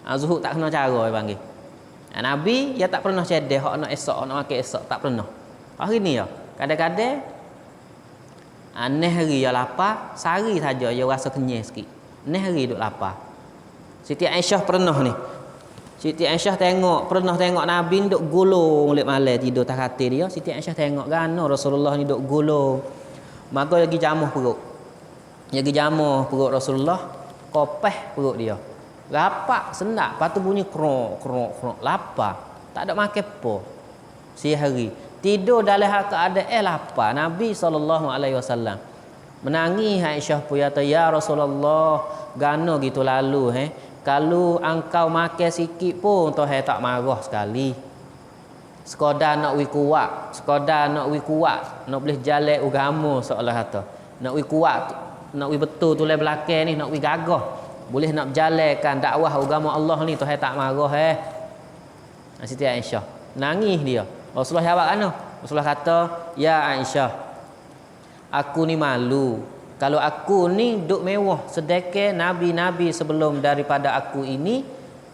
Zuhud tak kena cara dia panggil. Nabi dia tak pernah cedek hak nak esok, hak nak makan esok, tak pernah. Hari ni ya, kadang-kadang aneh hari dia lapar, sehari saja dia rasa kenyang sikit. Aneh hari duk lapar. Siti Aisyah pernah ni. Siti Aisyah pernah tengok Nabi duk gulung lek malam tidur tak katil dia. Siti Aisyah tengok gano Rasulullah ni duk gulung. Maka lagi jamuh perut. Lagi jamuh perut Rasulullah, kopeh perut dia. Lapar sendak, lepas tu bunyi krok, lapar. Tak ada makan apa. Sehari tidur dalam keadaan lapar. Nabi SAW menangis Aisyah pun kata, ya Rasulullah, gano gitu lalu kalau engkau makan sikit pun Tuhan tak marah sekali. Sekadar nak wi kuat, nak boleh jalan agama seolah kata. Nak wi kuat, nak wi betul tu le belakang ni, nak wi gagah. boleh nak berjalankan dakwah agama Allah ni Tuhan tak marah Siti Aisyah nangis dia. Rasulullah jawab kan? Rasulullah kata, "Ya Aisyah, aku ni malu. Kalau aku ni duk mewah sedekah nabi-nabi sebelum daripada aku ini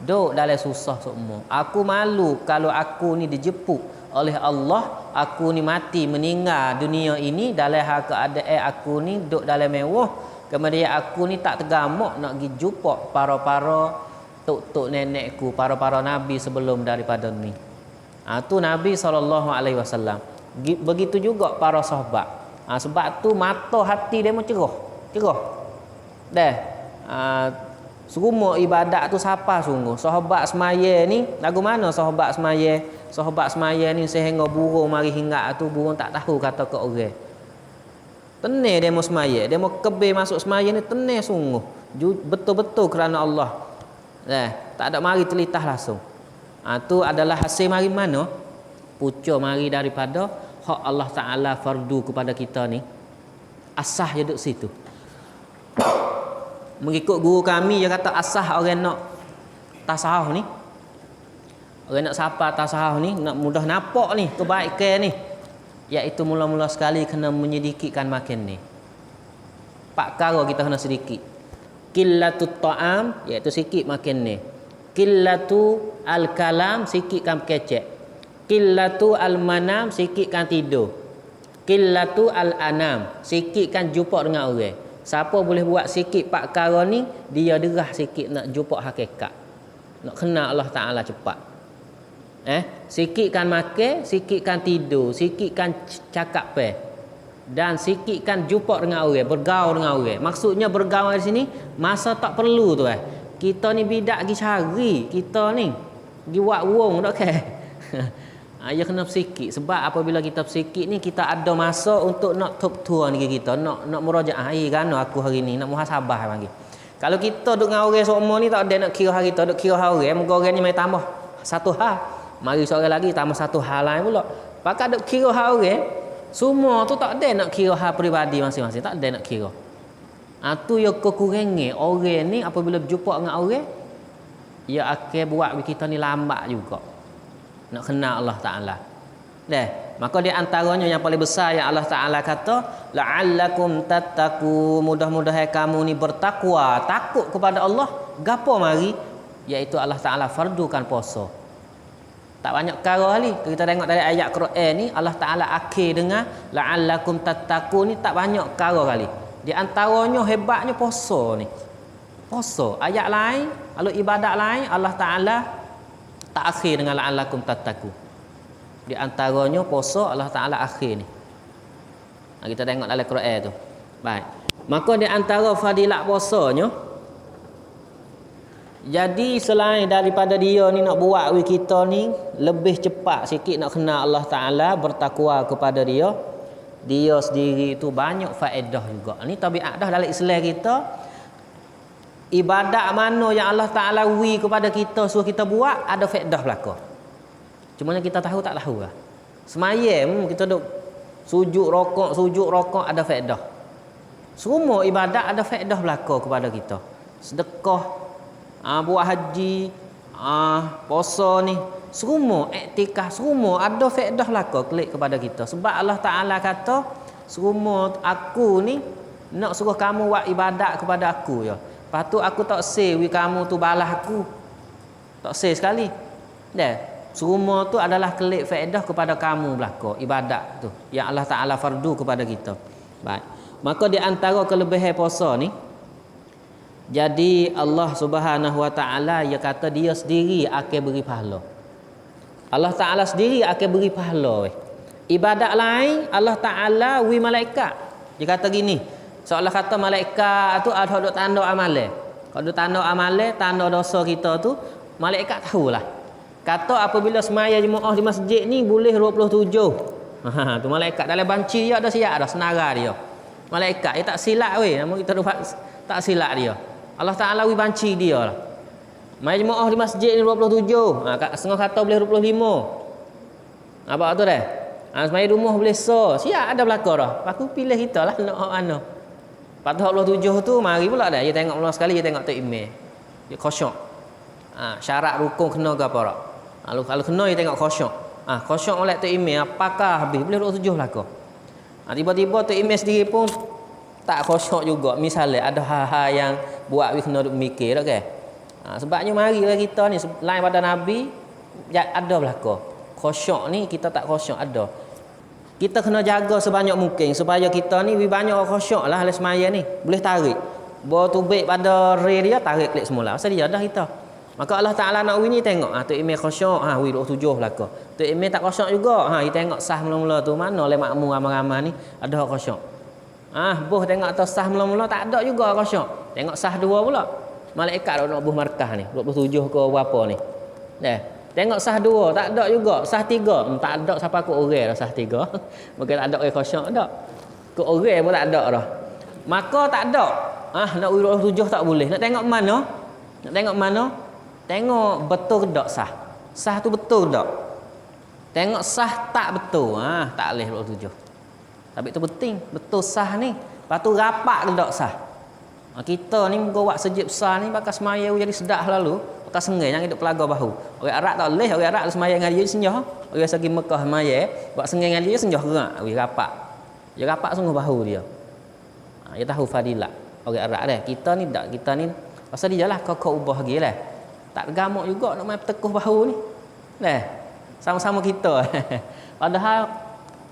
duk dalam susah semua. Aku malu kalau aku ni dijemput oleh Allah, aku ni mati meninggal dunia ini dalam hal keadaan aku ni duk dalam mewah, kemudian aku ni tak tergamak nak pergi jumpa para-para tok-tok nenekku, para-para nabi sebelum daripada ni." Tu Nabi SAW. Begitu juga para sahabat. Sebab tu mata hati dia cerah. Dah. Semua ibadat tu siapa sungguh. Sahabat semaya ni, lagu mana sahabat semaya? Sahabat semaya ni sehingga burung mari hinggap tu burung tak tahu kata ke orang. Tenang dia mau semaya, dia mau kebir masuk semaya ni tenang sungguh. Betul-betul kerana Allah. Tak ada mari telitah langsung. Tu adalah hasil mari mana? Pucuk mari daripada hak Allah Ta'ala fardu kepada kita ni. Asah je duduk situ. Mengikut guru kami dia kata asah orang nak tasawuf ni. Orang nak sapa tasawuf ni, nak mudah nampak ni kebaikan ni, iaitu mula-mula sekali kena menyedikitkan makan ni. 4 perkara kita kena sedikit. Qillatut ta'am, iaitu sikit makan ni. Qillatu al-kalam, sikitkan kecek. Qillatu al-manam, sikitkan tidur. Qillatu al-anam, sikitkan jumpa dengan orang. Siapa boleh buat sikit 4 perkara ni, dia derah sikit nak jumpa hakikat, nak kenal Allah Ta'ala cepat. Sikitkan makan, sikitkan tidur, sikitkan cakap dan sikitkan jumpa dengan orang, bergaul dengan orang. Maksudnya bergaul di sini masa tak perlu tu kita ni bidak pergi cari, kita ni pergi buat wong tak ke? Ya kena bersikit. Sebab apabila kita bersikit ni, kita ada masa untuk nak tua ni kita, nak murajaah. Kan aku hari ni nak muhasabah lagi. Kalau kita duk dengan orang semua ni tak ada nak kira hari kita, duk kira hari, moga orang ni mai tambah satu hal, mari seorang lagi tambah satu hal lain pula. Pakai duk kira hari, semua tu tak ada nak kira hal peribadi masing-masing, tak ada nak kira. Tu yang kekurangan orang ni apabila berjumpa dengan orang, ia akan buat kita ni lambat juga nak kenal Allah Ta'ala. Maka di antaranya yang paling besar yang Allah Ta'ala kata, la'allakum tattaqu, mudah-mudahan kamu ni bertakwa, takut kepada Allah. Gapo mari? Iaitu Allah Ta'ala fardukan puasa. Tak banyak perkara kali. Kita tengok dari ayat Quran ni, Allah Ta'ala akhir dengan la'allakum tattaqu ni tak banyak perkara kali. Di antaranya hebatnya puasa ni. Puasa. Ayat lain, kalau ibadat lain Allah Ta'ala tak akhir dengan la'allakum tattaqu. Di antaranya puasa Allah Ta'ala akhir ni. Kita tengok dalam Quran tu. Baik. Maka di antara fadilat puasanya, jadi selain daripada dia ni nak buat kita ni lebih cepat sikit nak kenal Allah Ta'ala, bertakwa kepada dia, dia sendiri itu banyak faedah juga. Ni tabiat dah dalam Islam kita. Ibadat mana yang Allah Ta'ala wi kepada kita, suruh kita buat, ada faedah belaka. Cuma kita tahu tak tahu lah. Semayam kita duk sujud rokok ada faedah. Semua ibadat ada faedah belaka kepada kita. Sedekah, buat haji, puasa ni, semua iktikaf, semua ada faedah belaka klik kepada kita. Sebab Allah Ta'ala kata, semua aku ni nak suruh kamu buat ibadat kepada aku ya. Lepas tu aku tak say kamu tu balas aku. Tak say sekali. Semua tu adalah klik faedah kepada kamu belaka ibadat tu yang Allah Ta'ala fardu kepada kita. Baik. Maka di antara kelebihan puasa ni, jadi Allah Subhanahu Wa Ta'ala dia kata dia sendiri akan beri pahala. Allah Ta'ala sendiri akan beri pahala. Ibadat lain Allah Ta'ala wi malaikat. Dia kata gini, seolah kata malaikat tu ada duk tanda amalan. Kalau duk tanda amalan, tanda dosa kita tu, malaikat tahulah. Kata apabila semaya jemaah di masjid ni boleh 27. Tu malaikat dalam banci dia ada siap dah senarai dia. Malaikat dia tak silap weh, nama kita tak silap dia. Allah Ta'ala wi banci dia lah. Mai jemaah di masjid ni 27. Setengah kata boleh 25. Apa tu dah? Semaya rumah boleh siap ada belaka dah. Aku pilih kita lah nak mana. 47 tu mari pula dah. Dia tengok mula sekali, dia tengok tok imam. Dia khusyuk. Syarat rukun kena ke apa tak? Kalau kena dia tengok khusyuk. Khusyuk molek tok imam apakah habis boleh 27 lah ke? Tiba-tiba tok imam sendiri pun tak khusyuk juga. Misalnya ada hal-hal yang buat we kena duk mikir tak ke? Sebabnya mari kita ni lain pada Nabi ada belaka. Khusyuk ni kita tak khusyuk ada. Kita kena jaga sebanyak mungkin supaya kita ni banyak khusyuk lah dalam semaya ni. Boleh tarik. Bawa tubik pada ray dia tarik klik semula. Pasal dia dah kita. Maka Allah Taala nak we ni tengok. Tok imam khusyuk, we 27 belaka. Tok imam tak khusyuk juga. Dia tengok sah mula-mula tu mana oleh makmum ramai-ramai ni ada khusyuk. Boh tengok atas sah mula-mula tak ada juga khusyuk. Tengok sah dua pula. Malaikat nak buh markah ni, 27 ke berapa ni. Tengok sah dua tak ada juga, sah tiga tak ada siapa ke orang dah sah tiga. Mungkin tak ada orang khusyuk dak. Ke orang pun tak ada dah. Maka tak ada. Nak 27 tak boleh. Nak tengok mana? Nak tengok mana? Tengok betul ke tak sah. Sah tu betul tak? Tengok sah tak betul. Tak boleh 27. Tapi tu penting, betul sah ni. Lepas tu rapat ke tak sah. Kita ni muka buat sejib besar ni bakal semaya jadi sedap lalu. Bakal sengai jangan hidup pelaga bahu. Orang Arab tak boleh, orang Arab semaya dengan dia senyah. Orang segi Mekah semaya, buat sengai dengan dia senyah gerak, rapat. Dia rapat sungguh bahu dia. Dia tahu fadilat. Orang Arab dah. Kita ni tak, kita ni pasal dia lah kau ubah lagi lah. Tak gamuk juga nak main tekuh bahu ni. Sama-sama kita. Padahal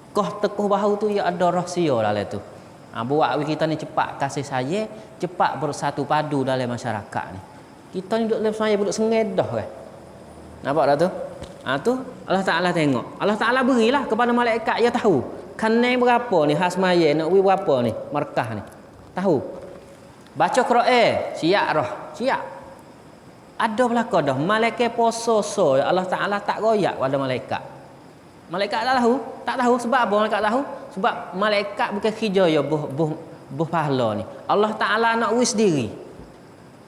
kau tekuh bahu tu ya ada rahsia dalam tu. Buat kita ni cepat kasih sayang, cepat bersatu padu dalam masyarakat ni. Kita ni duduk dalam saya duduk sengedah kan. Nampak tak tu? Tu Allah Taala tengok. Allah Taala berilah kepada malaikat dia tahu. Kanai berapa ni hasmaya nak berapa ni markah ni. Tahu. Baca Quran, siap dah. Siap. Ada belaka dah malaikat poso so Allah Taala tak royak pada malaikat. Malaikat tak tahu? Tak tahu sebab apa malaikat tahu? Sebab malaikat bukan hijaya buh pahala ni. Allah Taala nak wis diri.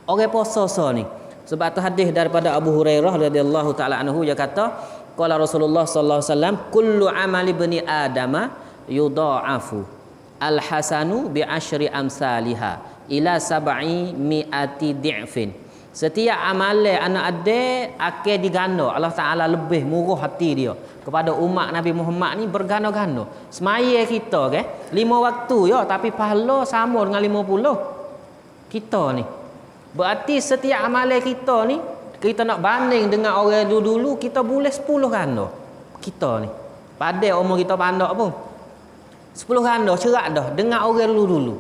Orang puasa ni. Sebab tu hadis daripada Abu Hurairah radhiyallahu taala anhu dia kata, qala Rasulullah sallallahu alaihi wasallam, kullu amali ibni adama yudha'afu al-hasanu bi asyri amsalha ila sab'i mi'ati di'fin. Setiap amalan anak adik akan diganda. Allah Taala lebih murah hati dia kepada umat Nabi Muhammad ni berganda-ganda. Semaya kita ke 5 waktu ya tapi pahala sama dengan 50 kita ni. Berarti setiap amalan kita ni kita nak banding dengan orang dulu-dulu kita boleh 10 ganda. Kita ni. Padai umur kita pandak pun. 10 ganda cerak dah dengan orang dulu-dulu.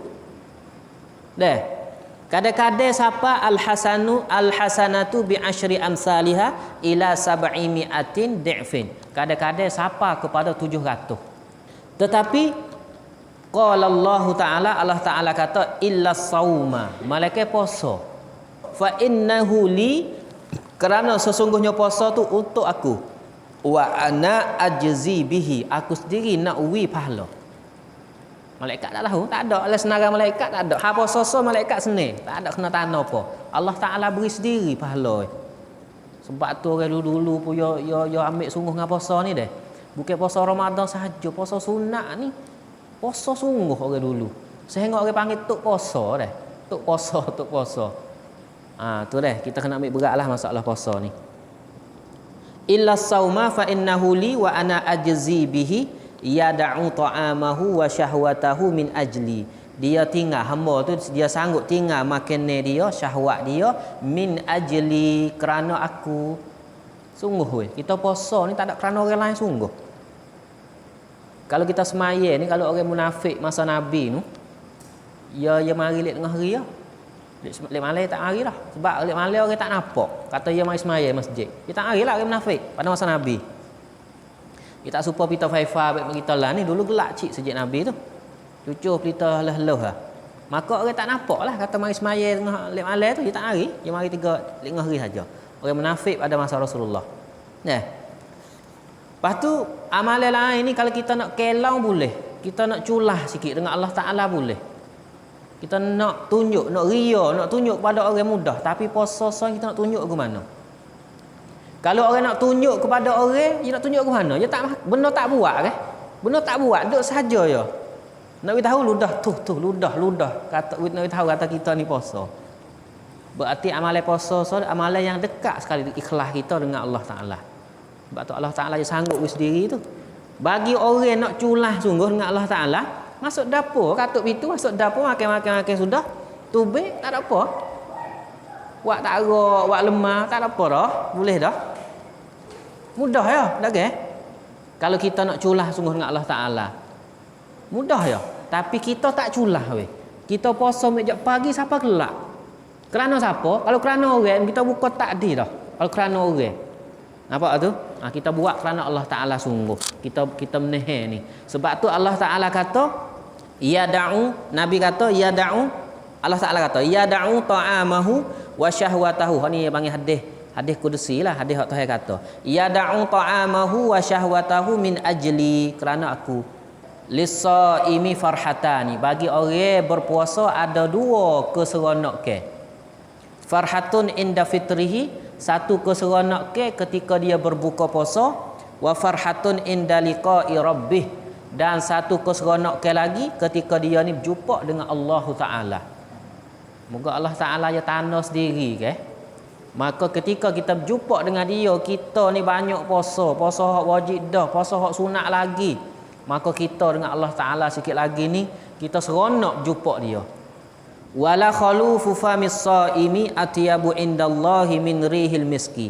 Kadang-kadang siapa al-hasanatu bi asyri amsalha ila 700 di'fin. Kadang-kadang siapa kepada 700. Tetapi qala Allah Taala kata illa sauma, malaikat puasa. Fa innahu li, kerana sesungguhnya puasa tu untuk aku. Wa ana ajzi bihi, aku sendiri nak uwi pahala. Malaikat tak tahu, tak ada oleh senarai malaikat tak ada. Ha puasa malaikat senang, tak ada kena tanda apa. Allah Taala beri sendiri pahala. Sebab tu orang dulu-dulu pun yo ambil sungguh dengan puasa ni dah. Bukan puasa Ramadan sahaja, puasa sunat ni. Puasa sungguh orang dulu. Sehingga orang panggil tok puasa dah. Tok puasa. Tu dah kita kena ambil beratlah masalah puasa ni. Illa sauma fa innahu li wa ana ajzi bihi yad'u ta'amahu wa syahwatahu min ajli. Dia tinggal hamba tu dia sanggup tinggal makanan dia, syahwat dia min ajli, kerana aku. Sungguh weh, kita puasa ni tak ada kerana orang lain sungguh. Kalau kita semaya ni kalau orang munafik masa Nabi tu ya mari lek tengah hari ya. Lek malam tak hari dah. Sebab lek malam orang tak nampak. Kata dia mari semaya masjid. Dia tak hari lah orang munafik pada masa Nabi. Dia tak suka pita faifa bagi kita lah ni dulu gelak cik sejak Nabi tu. Cucuk pita lah-lah lah. Maka orang tak nampak lah kata mari semaya tengah lek malam tu dia tak hari. Dia mari 3 lek tengah hari saja. Orang munafik pada masa Rasulullah. Lepas tu amalan lain ni kalau kita nak kelang boleh. Kita nak culah sikit dengan Allah Taala boleh. Kita nak tunjuk, nak ria, nak tunjuk pada orang mudah. Tapi puasa kita nak tunjuk ke mana? Kalau orang nak tunjuk kepada orang, dia nak tunjuk ke mana? Dia tak benda tak buat ke? Benda tak buat, duduk saja ya. Nak tahu ludah ludah kata nak tahu kata kita ni puasa. Berarti amalan puasa amalan yang dekat sekali ikhlas kita dengan Allah Taala. Sebab tu Allah Taala dia sanggup sendiri tu. Bagi orang nak culah sungguh dengan Allah Taala, masuk dapur, katuk pintu masuk dapur makan sudah, tubik tak ada apa. Wak tak arok, wak lemah tak ada apa dah, boleh dah. Mudah ya, dah ke? Kalau kita nak culah sungguh dengan Allah Taala. Mudah ya, tapi kita tak culah weh. Kita puasa sejak pagi sampai gelap. Kerana siapa? Kalau kerana orang kita buka takdir dah. Kalau kerana orang. Nampak tu? Kita buat kerana Allah Taala sungguh. Kita menahan ni. Sebab tu Allah Taala kata, ya da'u, Nabi kata ya da'u, Allah Taala kata ya da'u ta'amahu wa syahwatahu. Ni panggil hadis kudusi lah, hadis hak Tuhan kata. Ya da'u ta'amahu wa syahwatahu min ajli, kerana aku. Lis-saimi farhatani, bagi orang berpuasa ada dua keseronokan. Farhatun inda fitrihi, satu keseronokan ketika dia berbuka puasa, wa farhatun inda liqa'i rabbih, dan satu keseronokan lagi ketika dia ni berjumpa dengan Allah Taala. Moga Allah Taala ya tanda sendiri ke. Maka ketika kita berjumpa dengan dia, kita ni banyak puasa hak wajib dah, puasa hak sunat lagi. Maka kita dengan Allah Taala sikit lagi ni kita seronok jumpa dia. Wala khalufu famis saimi atyabu indallahi min rihil miski.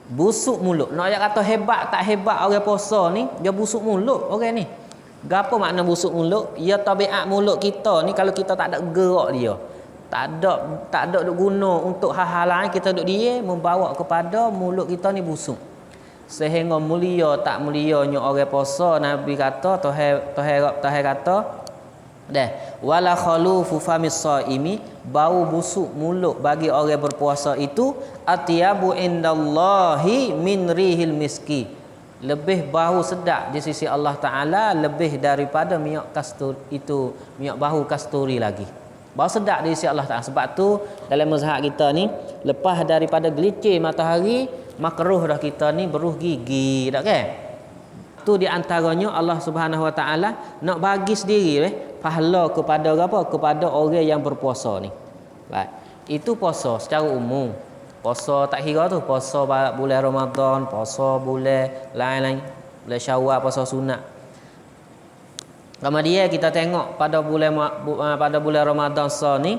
Busuk mulut. Nak kata hebat tak hebat orang puasa ni, dia busuk mulut orang ni. Gapo makna busuk mulut? Ya tabiat mulut kita ni kalau kita tak ada gerak dia. Tak ada guna untuk hal-hal lain, kita duduk dia membawa kepada mulut kita ni busuk. Sehingga mulia tak mulianya orang puasa, Nabi kata Tuhan kata dah wala khalufu famis saimi, bau busuk mulut bagi orang berpuasa itu atyabu indallahi min rihil miski, lebih bau sedap di sisi Allah Taala lebih daripada minyak kasturi itu, minyak bau kasturi lagi. Bau sedap di sisi Allah Taala. Sebab tu dalam mazhab kita ni, lepas daripada gelicir matahari, makruh dah kita ni beruh gigi, tak kan? Tu di antaranya Allah Subhanahu Wa Taala nak bagi sendiri pahala kepada apa? Kepada orang yang berpuasa ni. Baik. Itu puasa secara umum. Puasa tak kira tu, puasa bulan Ramadan, puasa bulan lain-lain, bulan Syawal, puasa sunat. Kemudian kita tengok pada bulan Ramadan ni,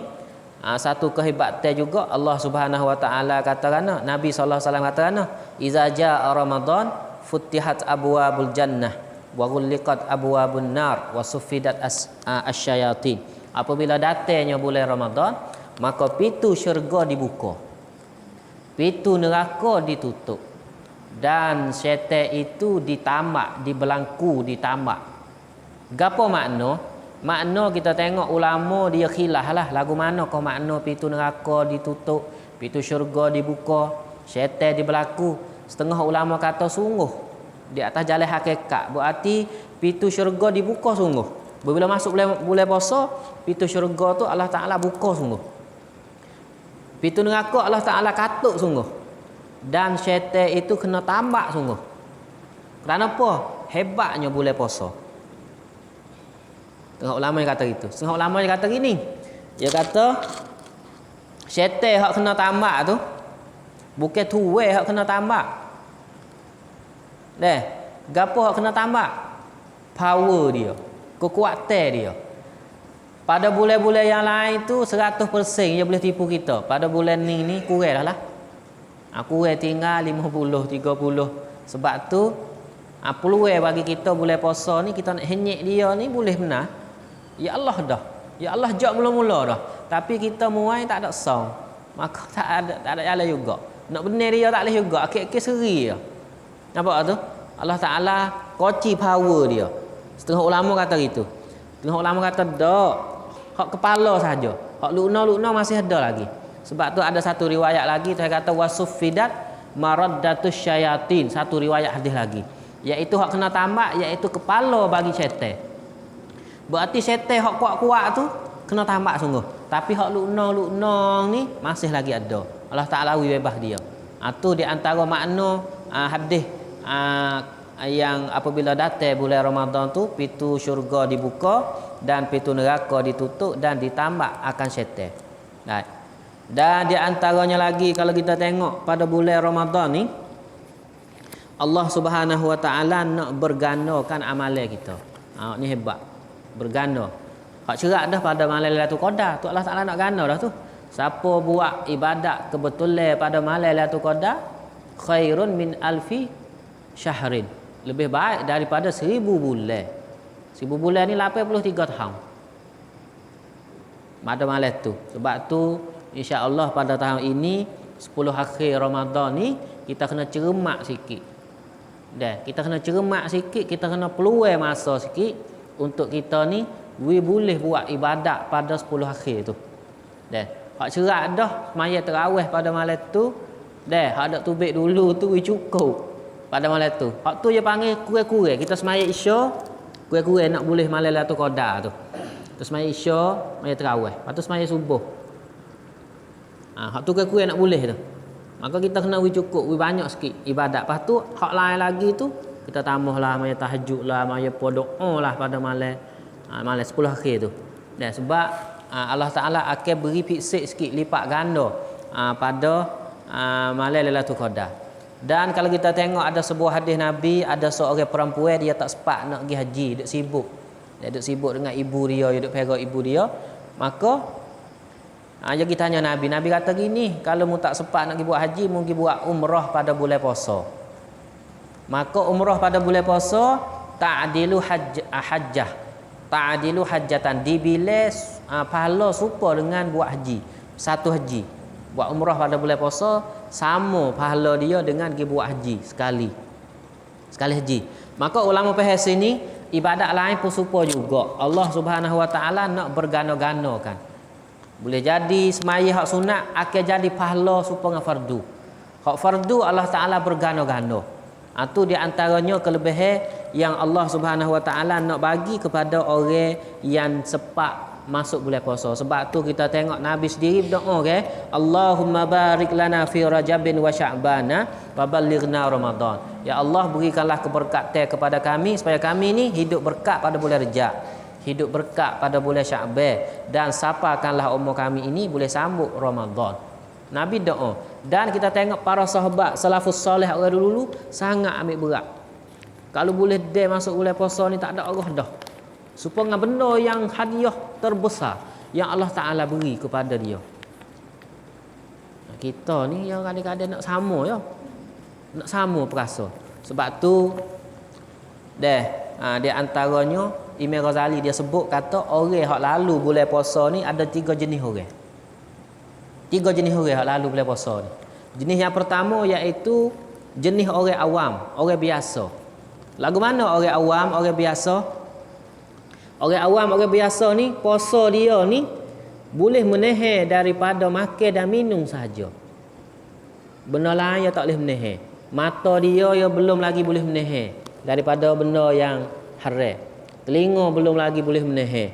satu kehebatan juga Allah Subhanahu Wa Taala katakan, Nabi sallallahu alaihi wasallam katakan, iza jaa Ramadan futihat abwabul jannah wa ghulliqat abwabun nar wa suffidat asyayatin. Apabila datangnya bulan Ramadan, maka pintu syurga dibuka, pintu neraka ditutup, dan syaitan itu ditamak, dibelangku, ditamak. Gapo makna? Makna kita tengok ulama dia khilaf lah, lagu mana kau makna pintu neraka ditutup, pintu syurga dibuka, syaitan dibelangku. Setengah ulama kata sungguh di atas jalan hakikat, berarti pintu syurga dibuka sungguh. Bila masuk bulan puasa, pintu syurga tu Allah Taala buka sungguh. Pintu neraka Allah Taala katuk sungguh. Dan syaitan itu kena tambak sungguh. Kerana apa? Hebatnya bulan puasa. Setengah ulama yang kata gitu. Setengah ulama yang kata gini. Dia kata syaitan hak kena tambak tu bukan tuwe hak kena tambak. Deh, gapo hak kena tambak? Power dia, kekuatan dia. Pada bulan-bulan yang lain tu 100% dia boleh tipu kita. Pada bulan ni kurang lah. Kurang tinggal 50, 30. Sebab tu peluang bagi kita bulan puasa ni, kita nak henyek dia ni boleh benar. Ya Allah dah. Ya Allah jak mula-mula dah. Tapi kita muai tak ada sound. Maka tak ada jalan juga. Nak benar dia tak boleh juga. Akhir-akhir seri dia. Nampak tu? Allah Taala koci power dia. Setengah ulama kata gitu. Setengah ulama kata dak. Hak kepala saja. Hak lukna masih ada lagi. Sebab tu ada satu riwayat lagi saya kata wasuffidat maraddatus syayatin. Satu riwayat hadis lagi. Iaitu hak kena tambak, iaitu kepala bagi syaitan. Berarti syaitan hak kuat-kuat tu kena tambak sungguh. Tapi hak lukna ni masih lagi ada. Allah Taala bebas dia. Tu di antara makna hadis yang apabila datang bulan Ramadan tu pintu syurga dibuka dan pintu neraka ditutup dan ditambah akan syaitan. Dan di antaranya lagi kalau kita tengok pada bulan Ramadan ni Allah Subhanahu Wa Taala nak bergandakan amalan kita. Ni hebat. Berganda. Hak cerak dah pada malam Lailatul Qadar tu Allah Taala nak ganda dah tu. Siapa buat ibadat kebetulan pada malam Lailatul Qadar khairun min alfi syahrin. Lebih baik daripada 1000 bulan. 1000 bulan ni 83 tahun. Pada malam tu. Sebab tu insya-Allah pada tahun ini 10 akhir Ramadan ni kita kena cermat sikit. Kita kena cermat sikit, kita kena peluang masa sikit untuk kita ni boleh buat ibadat pada 10 akhir tu. Hak cerak dah semaya tarawih pada malam tu. Hak dak tubik dulu tu cukup pada malam tu. Hak tu dia panggil kurang-kurang. Kita semaya Isya, kurang-kurang nak boleh malam Lailatul Qadar tu. Terus semaya Isya, semaya tarawih. Lepas tu semaya subuh. Hak tu kurang-kurang nak boleh tu. Maka kita kena cukup, banyak sikit ibadat. Lepas tu hak lain lagi tu kita tambahlah maya tahajud lah, maya doa lah pada malam malam 10 akhir tu. Sebab Allah Taala akan beri fiksik sikit lipat ganda pada malam Lailatul Qadar. Dan kalau kita tengok ada sebuah hadis Nabi, ada seorang perempuan dia tak sempat nak pergi haji, duk sibuk. Dia duk sibuk dengan ibu dia, duk pegang ibu dia. Maka dia pergi tanya Nabi. Nabi kata gini, kalau mu tak sempat nak pergi buat haji, mu pergi buat umrah pada bulan puasa. Maka umrah pada bulan puasa ta'dilu hajjah. Ta'dilu hajjatan, dibilas pahala serupa dengan buat haji. Satu haji. Buat umrah pada bulan puasa sama pahala dia dengan pergi buat haji sekali haji. Maka ulama faham sini ibadat lain pun serupa juga. Allah Subhanahu Wa Taala nak berganda-gandakan. Boleh jadi semaya hak sunat akan jadi pahala serupa dengan fardu. Hak fardu Allah Taala berganda-ganda. Itu di antaranya kelebihan yang Allah Subhanahu Wa Taala nak bagi kepada orang yang sempat masuk bulan puasa. Sebab tu kita tengok Nabi sendiri berdoa Allahumma barik lana fi Rajabin wa Sya'bana wa ballighna Ramadan. Ya Allah, berikanlah keberkatan kepada kami supaya kami ni hidup berkat pada bulan Rajab, hidup berkat pada bulan Sya'ban, dan sapakanlah umur kami ini boleh sambut Ramadan. Nabi doa. Dan kita tengok para sahabat salafus soleh orang dulu sangat ambil berat. Kalau boleh dia masuk bulan puasa ni tak ada Allah dah. Supaya benda yang hadiah terbesar yang Allah Ta'ala beri kepada dia. Kita ni yang kadang-kadang nak sama ya. Nak sama perasa. Sebab tu di antaranya Imam Ghazali dia sebut kata orang hak lalu bulan puasa ni ada 3 jenis orang. 3 jenis orang hak lalu bulan puasa ni. Jenis yang pertama iaitu jenis orang awam, orang biasa. Lagu mana orang awam, orang biasa? Orang awam, orang biasa ni puasa dia ni boleh menahan daripada makan dan minum sahaja. Benda lain dia tak boleh menahan. Mata dia belum lagi boleh menahan daripada benda yang haram. Telinga belum lagi boleh menahan.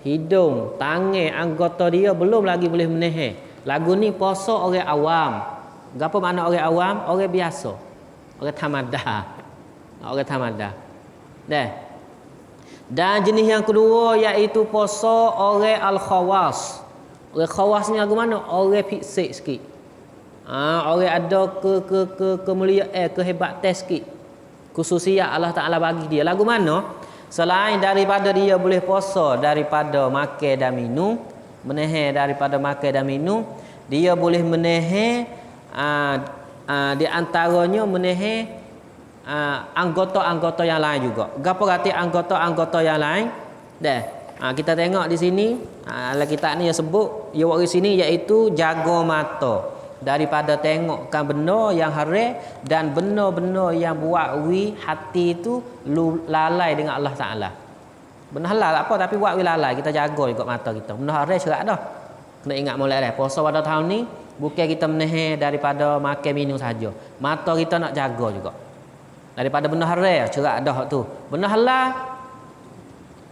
Hidung, tangan, anggota dia belum lagi boleh menahan. Lagu ni puasa orang awam. Apa makna orang awam? Orang biasa. Orang tamadah. Orang tamadah. Dan jenis yang kedua iaitu puasa orang al-khawas. Orang khawas ni lagu mana? Orang fiksik sikit. Orang ada kemuliaan, kehebatan sikit. Khususiat Allah Ta'ala bagi dia. Lagu mana? Selain daripada dia boleh puasa daripada makan dan minum, menahan daripada makan dan minum, dia boleh menahan di antaranya menahan anggota-anggota yang lain juga. Gapo kata anggota-anggota yang lain? Kita tengok di sini dalam kitab ni dia sebut dia buat di sini iaitu jaga mata daripada tengokkan benda yang haram dan benda-benda yang buat hati itu lalai dengan Allah Taala. Benda halal apa tapi buat lalai, kita jaga juga mata kita. Benda haram cerak dah. Kena ingat molek dah. Puasa pada tahun ni bukan kita menahan daripada makan minum saja. Mata kita nak jaga juga. Daripada benda haram cerak dah tu. Benda halal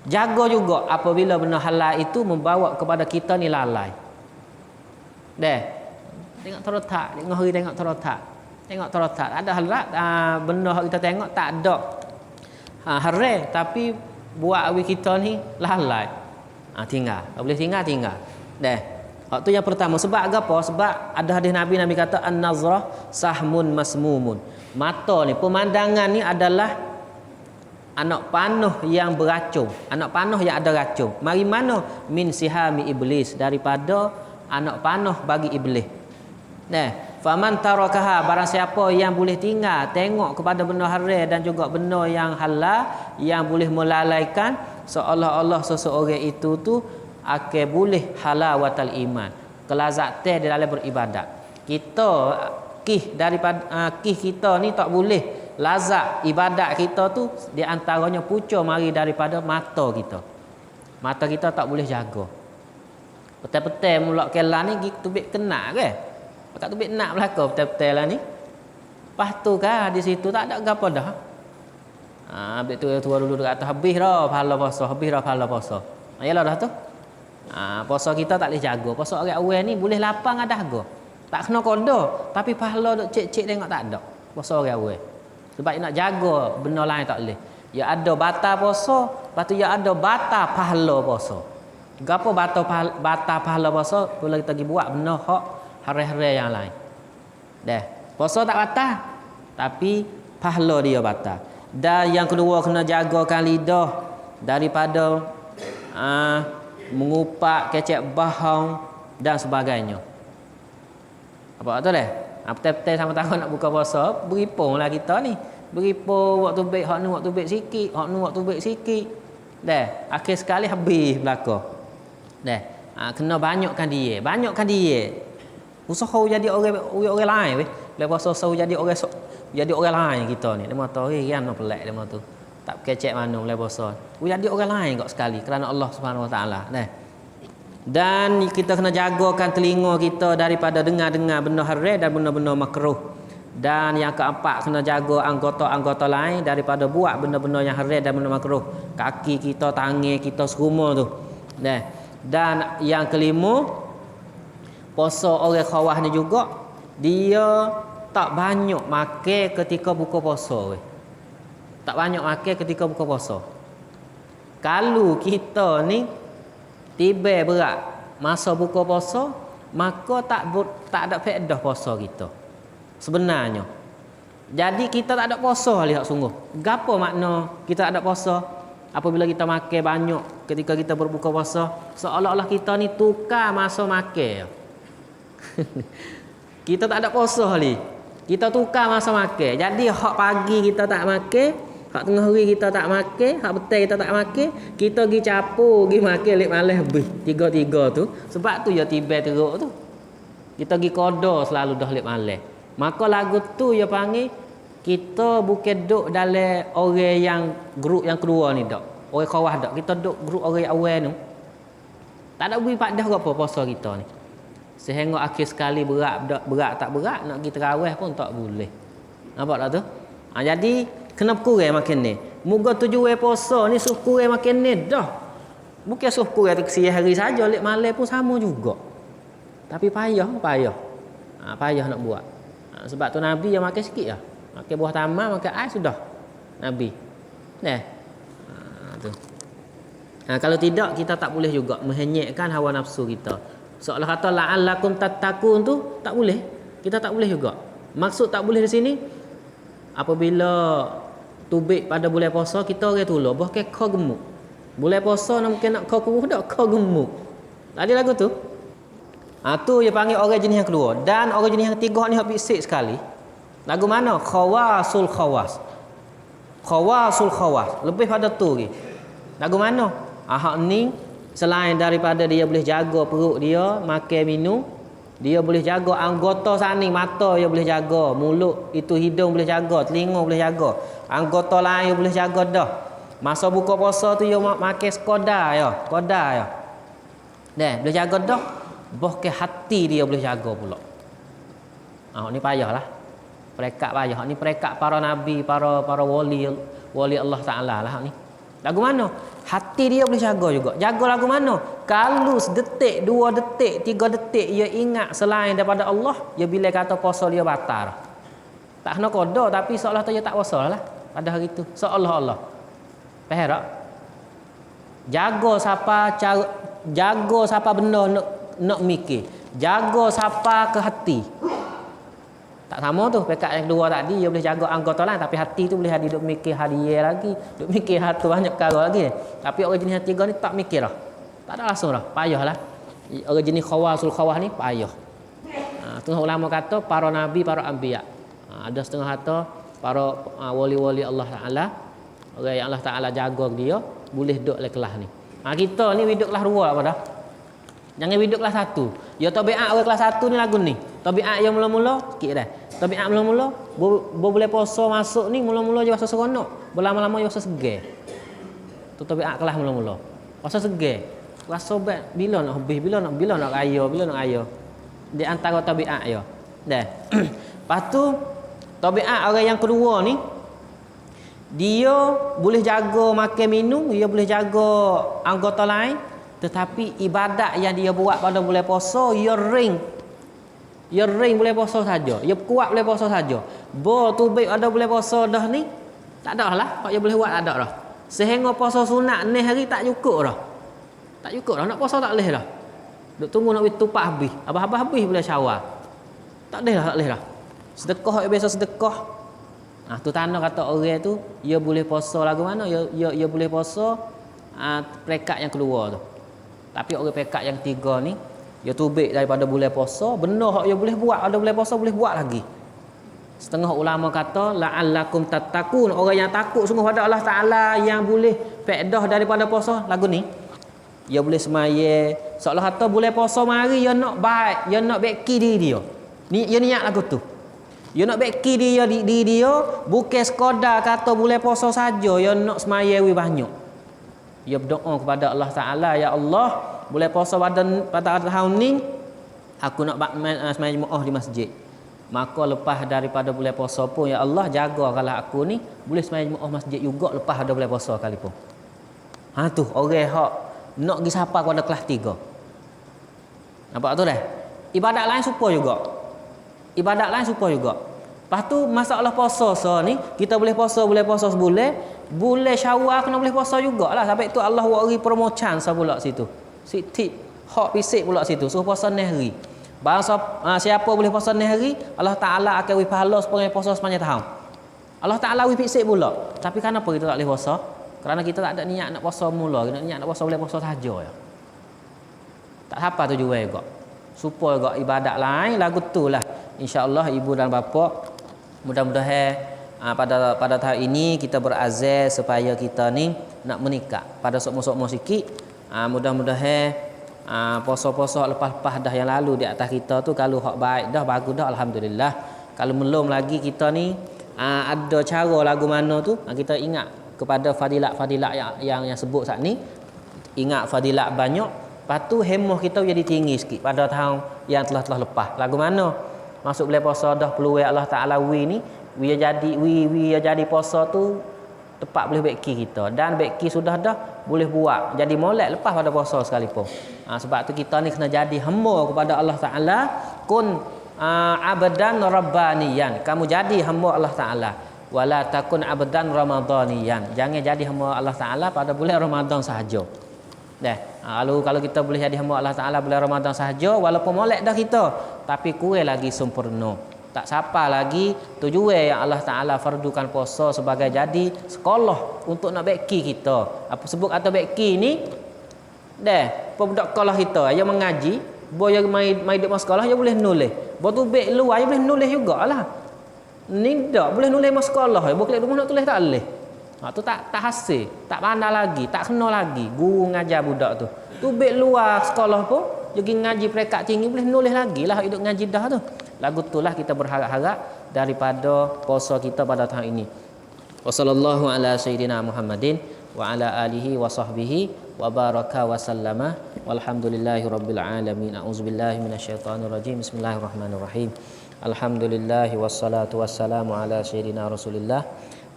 jaga juga apabila benda halal itu membawa kepada kita ni lalai. Tengok terotak, tengok hari tengok terotak. Tengok terletak. Ada halal benda hak kita tengok tak ada haram tapi buat awi kita ni lalai. Tinggal. Tak boleh tinggal. Dah. Hak tu yang pertama. Sebab apa? Sebab ada hadis Nabi kata an-nazrah sahmun masmumun. Mata ni, pemandangan ni adalah anak panah yang beracun. Anak panah yang ada racun. Mari mana? Min sihami iblis. Daripada anak panah bagi iblis. Faman tarakaha, barang siapa yang boleh tinggal tengok kepada benda haram dan juga benda yang halal yang boleh melalaikan, seolah-olah seseorang itu tu akan boleh halawatal iman, kelazatan di dalam beribadat. Kita daripada kita ni tak boleh lazat ibadat kita tu, di antaranya pucuk mari daripada mata kita. Mata kita tak boleh jaga. Betul-betul mulak kelan ni tubik kena ke? Pakat tubik nak belaka betul-betul lah ni. Lepas tu kan di situ tak ada gapo dah. Habis tu tua dulu dekat atas habis dah pahala puasa. Yalah dah tu. Puasa kita tak boleh jaga. Puasa orang awal ni boleh lapang ada harga. Tak kena kodo, tapi pahala duk cek-cek tengok tak ada. Puasa orang awal. Sebab nak jaga benda lain tak boleh. Ya ada batal puasa, lepas tu ya ada batal pahala puasa. Gapo batal pahala puasa bila kita pergi buat benda hak hari-hari yang lain. Dah. Puasa tak batal, tapi pahala dia batal. Dan yang kedua kena jagakan lidah daripada mengupak, kecek bahang dan sebagainya. Apa tu dah? Betul-betul sama tahun nak buka puasa, beripunglah kita ni. Beripung waktu baik, hak ni waktu baik sikit, hak ni waktu baik sikit. Dah, akhir sekali habis belaka. Dah. Kena banyakkan dia. Usaha jadi orang lain weh. Lepas usaha jadi orang lain kita ni. Dia tahu kan pelik dia tu. Tak kecek mana lepas puasa. Jadi orang lain kok sekali kerana Allah Subhanahu Wa Taala. Dan kita kena jagakan telinga kita daripada dengar-dengar benda haram dan benda-benda makruh. Dan yang keempat kena jaga anggota-anggota lain daripada buat benda-benda yang haram dan benda makruh. Kaki kita, tangan kita semua tu. Dan yang kelima, puasa orang khawah ni juga dia tak banyak makan ketika buka puasa. Tak banyak makan ketika buka puasa. Kalau kita ni tiba berat masa buka puasa, maka tak ada faedah puasa kita. Sebenarnya. Jadi kita tak ada puasa lihat sungguh. Gapo makna kita tak ada puasa? Apabila kita makan banyak ketika kita berbuka puasa, seolah-olah kita ni tukar masa makan. Kita tak ada puasa ni. Kita tukar masa makan. Jadi hak pagi kita tak makan, hak tengah hari kita tak makan, hak petang kita tak makan, kita pergi capur, pergi makan lek malam habis. Tiga-tiga tu. Sebab tu ya tiba teruk tu. Kita pergi kodo selalu dah lek malam. Maka lagu tu ya panggil kita bukan duduk dalam orang yang grup yang kedua ni dak. Orang khawah dak. Kita duduk grup orang awal tu. Tak ada beri padah apa puasa kita ni. Sehingga akhir sekali berat tak berat nak pergi tarawih pun tak boleh. Nampak tak tu? Jadi kena kurang makan ni. Moga tujuan puasa ni suruh kurang makan ni dah. Bukan suruh kurang siang hari saja, lek malam pun sama juga. Tapi payah. Payah nak buat. Sebab tu Nabi yang makan sikit lah. Makan buah tamar, makan ais sudah. Nabi. Tu. Kalau tidak kita tak boleh juga menyenyekkan hawa nafsu kita. Seolah kata la'allakum tattaqun tu tak boleh. Kita tak boleh juga. Maksud tak boleh di sini apabila tubik pada bulan puasa kita orang tolong bahkan kau gemuk. Bulan puasa nak mungkin nak kau kuruh dak kau gemuk. Ada lagu tu. Tu dia panggil orang jenis yang kedua. Dan orang jenis yang ketiga ni hak bisik sekali. Lagu mana? Khawasul khawas. Khawasul khawas. Lebih pada tu lagi. Lagu mana? Hak ni selain daripada dia boleh jaga perut dia, makan minum, dia boleh jaga anggota saning, mata dia boleh jaga, mulut itu hidung boleh jaga, telinga boleh jaga. Anggota lain boleh jaga dah. Masa buka puasa tu dia makan sekadar ya. Boleh jaga dah. Bahkan hati dia boleh jaga pula. Ni payahlah. Perekat payah. Ni perekat para nabi, para wali Allah Taala lah ni. Lagu mana? Hati dia boleh jaga juga. Jaga lagu mana? Kalau sedetik, 2 detik, 3 detik dia ingat selain daripada Allah, dia bila kata puasa dia batal. Tak kena qada tapi seolah tu dia tak puasa lah pada hari tu. Seolah-olah. Faham tak? Jaga siapa benda nak mikir. Jaga siapa ke hati. Tak sama tu. Pekat yang kedua tadi dia boleh jaga anggota lain tapi hati tu boleh duk mikir hadiah lagi, duk mikir hatu banyak perkara lagi. Tapi orang jenis tiga ni tak mikir dah. Tak ada langsung dah. Payahlah. Orang jenis khawasul khawah ni payah. Setengah ulama kata para nabi, para anbiya. Ada setengah kata para wali-wali Allah Taala, orang yang Allah Taala jaga dia boleh duduk le kelas ni. Kita ni hidup kelas 2 apa dah? Jangan hidup kelas 1. Ya tabiat orang kelas 1 ni lagu ni. Tabiat yang mula-mula sikit dah. Tabiat mula-mula boleh puasa masuk ni mula-mula je rasa seronok. Berlama-lama je rasa segar. Tu tabiat kelas mula-mula. Rasa segar. Rasa bet bila nak habis, bila nak raya. Di antara tabiat ya. Dah. Lepas tu tabiat orang yang kedua ni dia boleh jaga makan minum, dia boleh jaga anggota lain, tetapi ibadat yang dia buat pada bulan puasa dia ring boleh puasa saja. Dia kuat boleh puasa saja. Bo tu baik ada bulan puasa dah ni tak ada lah hak dia boleh buat tak ada dah. Sehingga puasa sunat ni hari tak cukup dah. Tak cukup dah nak puasa tak boleh dah. Duk tunggu nak tupak habis. Habis boleh syawal. Tak boleh dah. Sedekah biasa sedekah. Tu tanda kata orang tu dia boleh puasa lagu mana? Dia boleh puasa peringkat yang kedua tu. Tapi orang peringkat yang ketiga ni dia tubik daripada bulan puasa, benda hak dia boleh buat ada bulan puasa boleh buat lagi. Setengah ulama kata la'allakum tattaqun, orang yang takut sungguh pada Allah Taala yang boleh faedah daripada puasa lagu ni. Dia boleh semaya, seolah kata boleh puasa mari dia nak baik, dia nak beki diri dia. Ni dia niat lagu tu. Dia nak beki diri dia bukan sekadar kata boleh puasa saja, dia nak semaya banyak. Dia berdoa kepada Allah Taala, ya Allah, boleh puasa pada tahun ni aku nak semaya jemaah di masjid. Maka lepas daripada bulan puasa pun ya Allah jaga kalau aku ni boleh semaya jemaah masjid juga lepas ada bulan puasa kali pun. Tu orang hak nak pergi sapa kepada kelas 3. Nampak tu dah? Ibadat lain serupa juga. Lepas tu masalah puasa ni kita boleh puasa sebulan, boleh Syawal kena boleh puasa jugalah. Sampai tu Allah beri promotion pula situ. Tip hak pisik pula situ. Suruh puasa ni hari. Bangsa siapa boleh puasa ni hari, Allah Taala akan beri pahala sepanjang puasa sepanjang tahun. Allah Taala beri pisik pula. Tapi kenapa kita tak boleh puasa? Kerana kita tak ada niat nak puasa mula, kita niat nak puasa boleh puasa saja ya. Tak apa tu jual juga. Supaya juga ibadat lain lagu tulah. Insya-Allah ibu dan bapa mudah-mudahan pada tahun ini kita berazam supaya kita ni nak menikah. Pada sok-sok sikit mudah-mudahan puasa-puasa lepas-lepas dah yang lalu di atas kita tu kalau hak baik dah bagus dah alhamdulillah. Kalau belum lagi kita ni ada cara lagu mana tu kita ingat kepada fadilat-fadilat yang sebut saat ni, ingat fadilat banyak, lepas tu hemah kita jadi tinggi sikit pada tahun yang telah lepas. Lagu mana? Masuk bulan puasa dah peluang Allah Taala ni, dia jadi puasa tu tepat boleh beki kita dan beki sudah dah boleh buat jadi molek lepas pada puasa sekalipun. Sebab tu kita ni kena jadi hamba kepada Allah Taala, kun abdan rabbaniyan, kamu jadi hamba Allah Taala. Wala takun abdan ramadhaniyan, jangan jadi hamba Allah Taala pada bulan Ramadan sahaja. Kalau kita boleh jadi hamba Allah Taala bulan Ramadan sahaja walaupun molek dah kita tapi kurang lagi sempurna. Tak siapa lagi tujuan yang Allah Taala fardukan puasa sebagai jadi sekolah untuk nak beki kita. Apa sebut atau beki ni budak sekolah kita yang mengaji, boy yang mai duk sekolah dia boleh nulis. Bo tu bek luar dia boleh nulis jugalah. Ni tak boleh nulis mas sekolah, boleh rumah nak tulis tak boleh. Tu tak hasil, tak pandai lagi, tak kena lagi guru ngajar budak tu. Tu bek luar sekolah pun pergi ngaji peringkat tinggi boleh nulis lagi lah hidup ngaji dah tu. Lagu itulah kita berharap-harap daripada puasa kita pada tahun ini. Wassallallahu ala sayyidina Muhammadin wa ala alihi wa sahbihi wa baraka wa sallama walhamdulillahi rabbil alamin. A'udzubillahi minasyaitonir rajim. Bismillahirrahmanirrahim. Alhamdulillahi wassalatu wassalamu ala sayyidina Rasulillah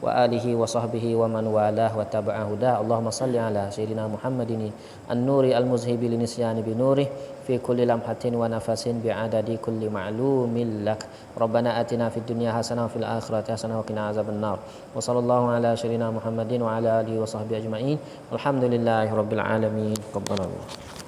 wa alihi wa sahbihi wa man walah wa tabi'a huda. Allahumma salli ala sayyidina Muhammadin an-nuri al-muzhibi linisyani bi nurih في كل لمحة ونفس بعدد كل معلوم لك. ربنا آتنا في الدنيا حسنة وفي الآخرة حسنة وقنا عذاب النار. وصلى الله على سيدنا محمد وعلى آله وصحبه أجمعين. الحمد لله رب العالمين. تقبل الله.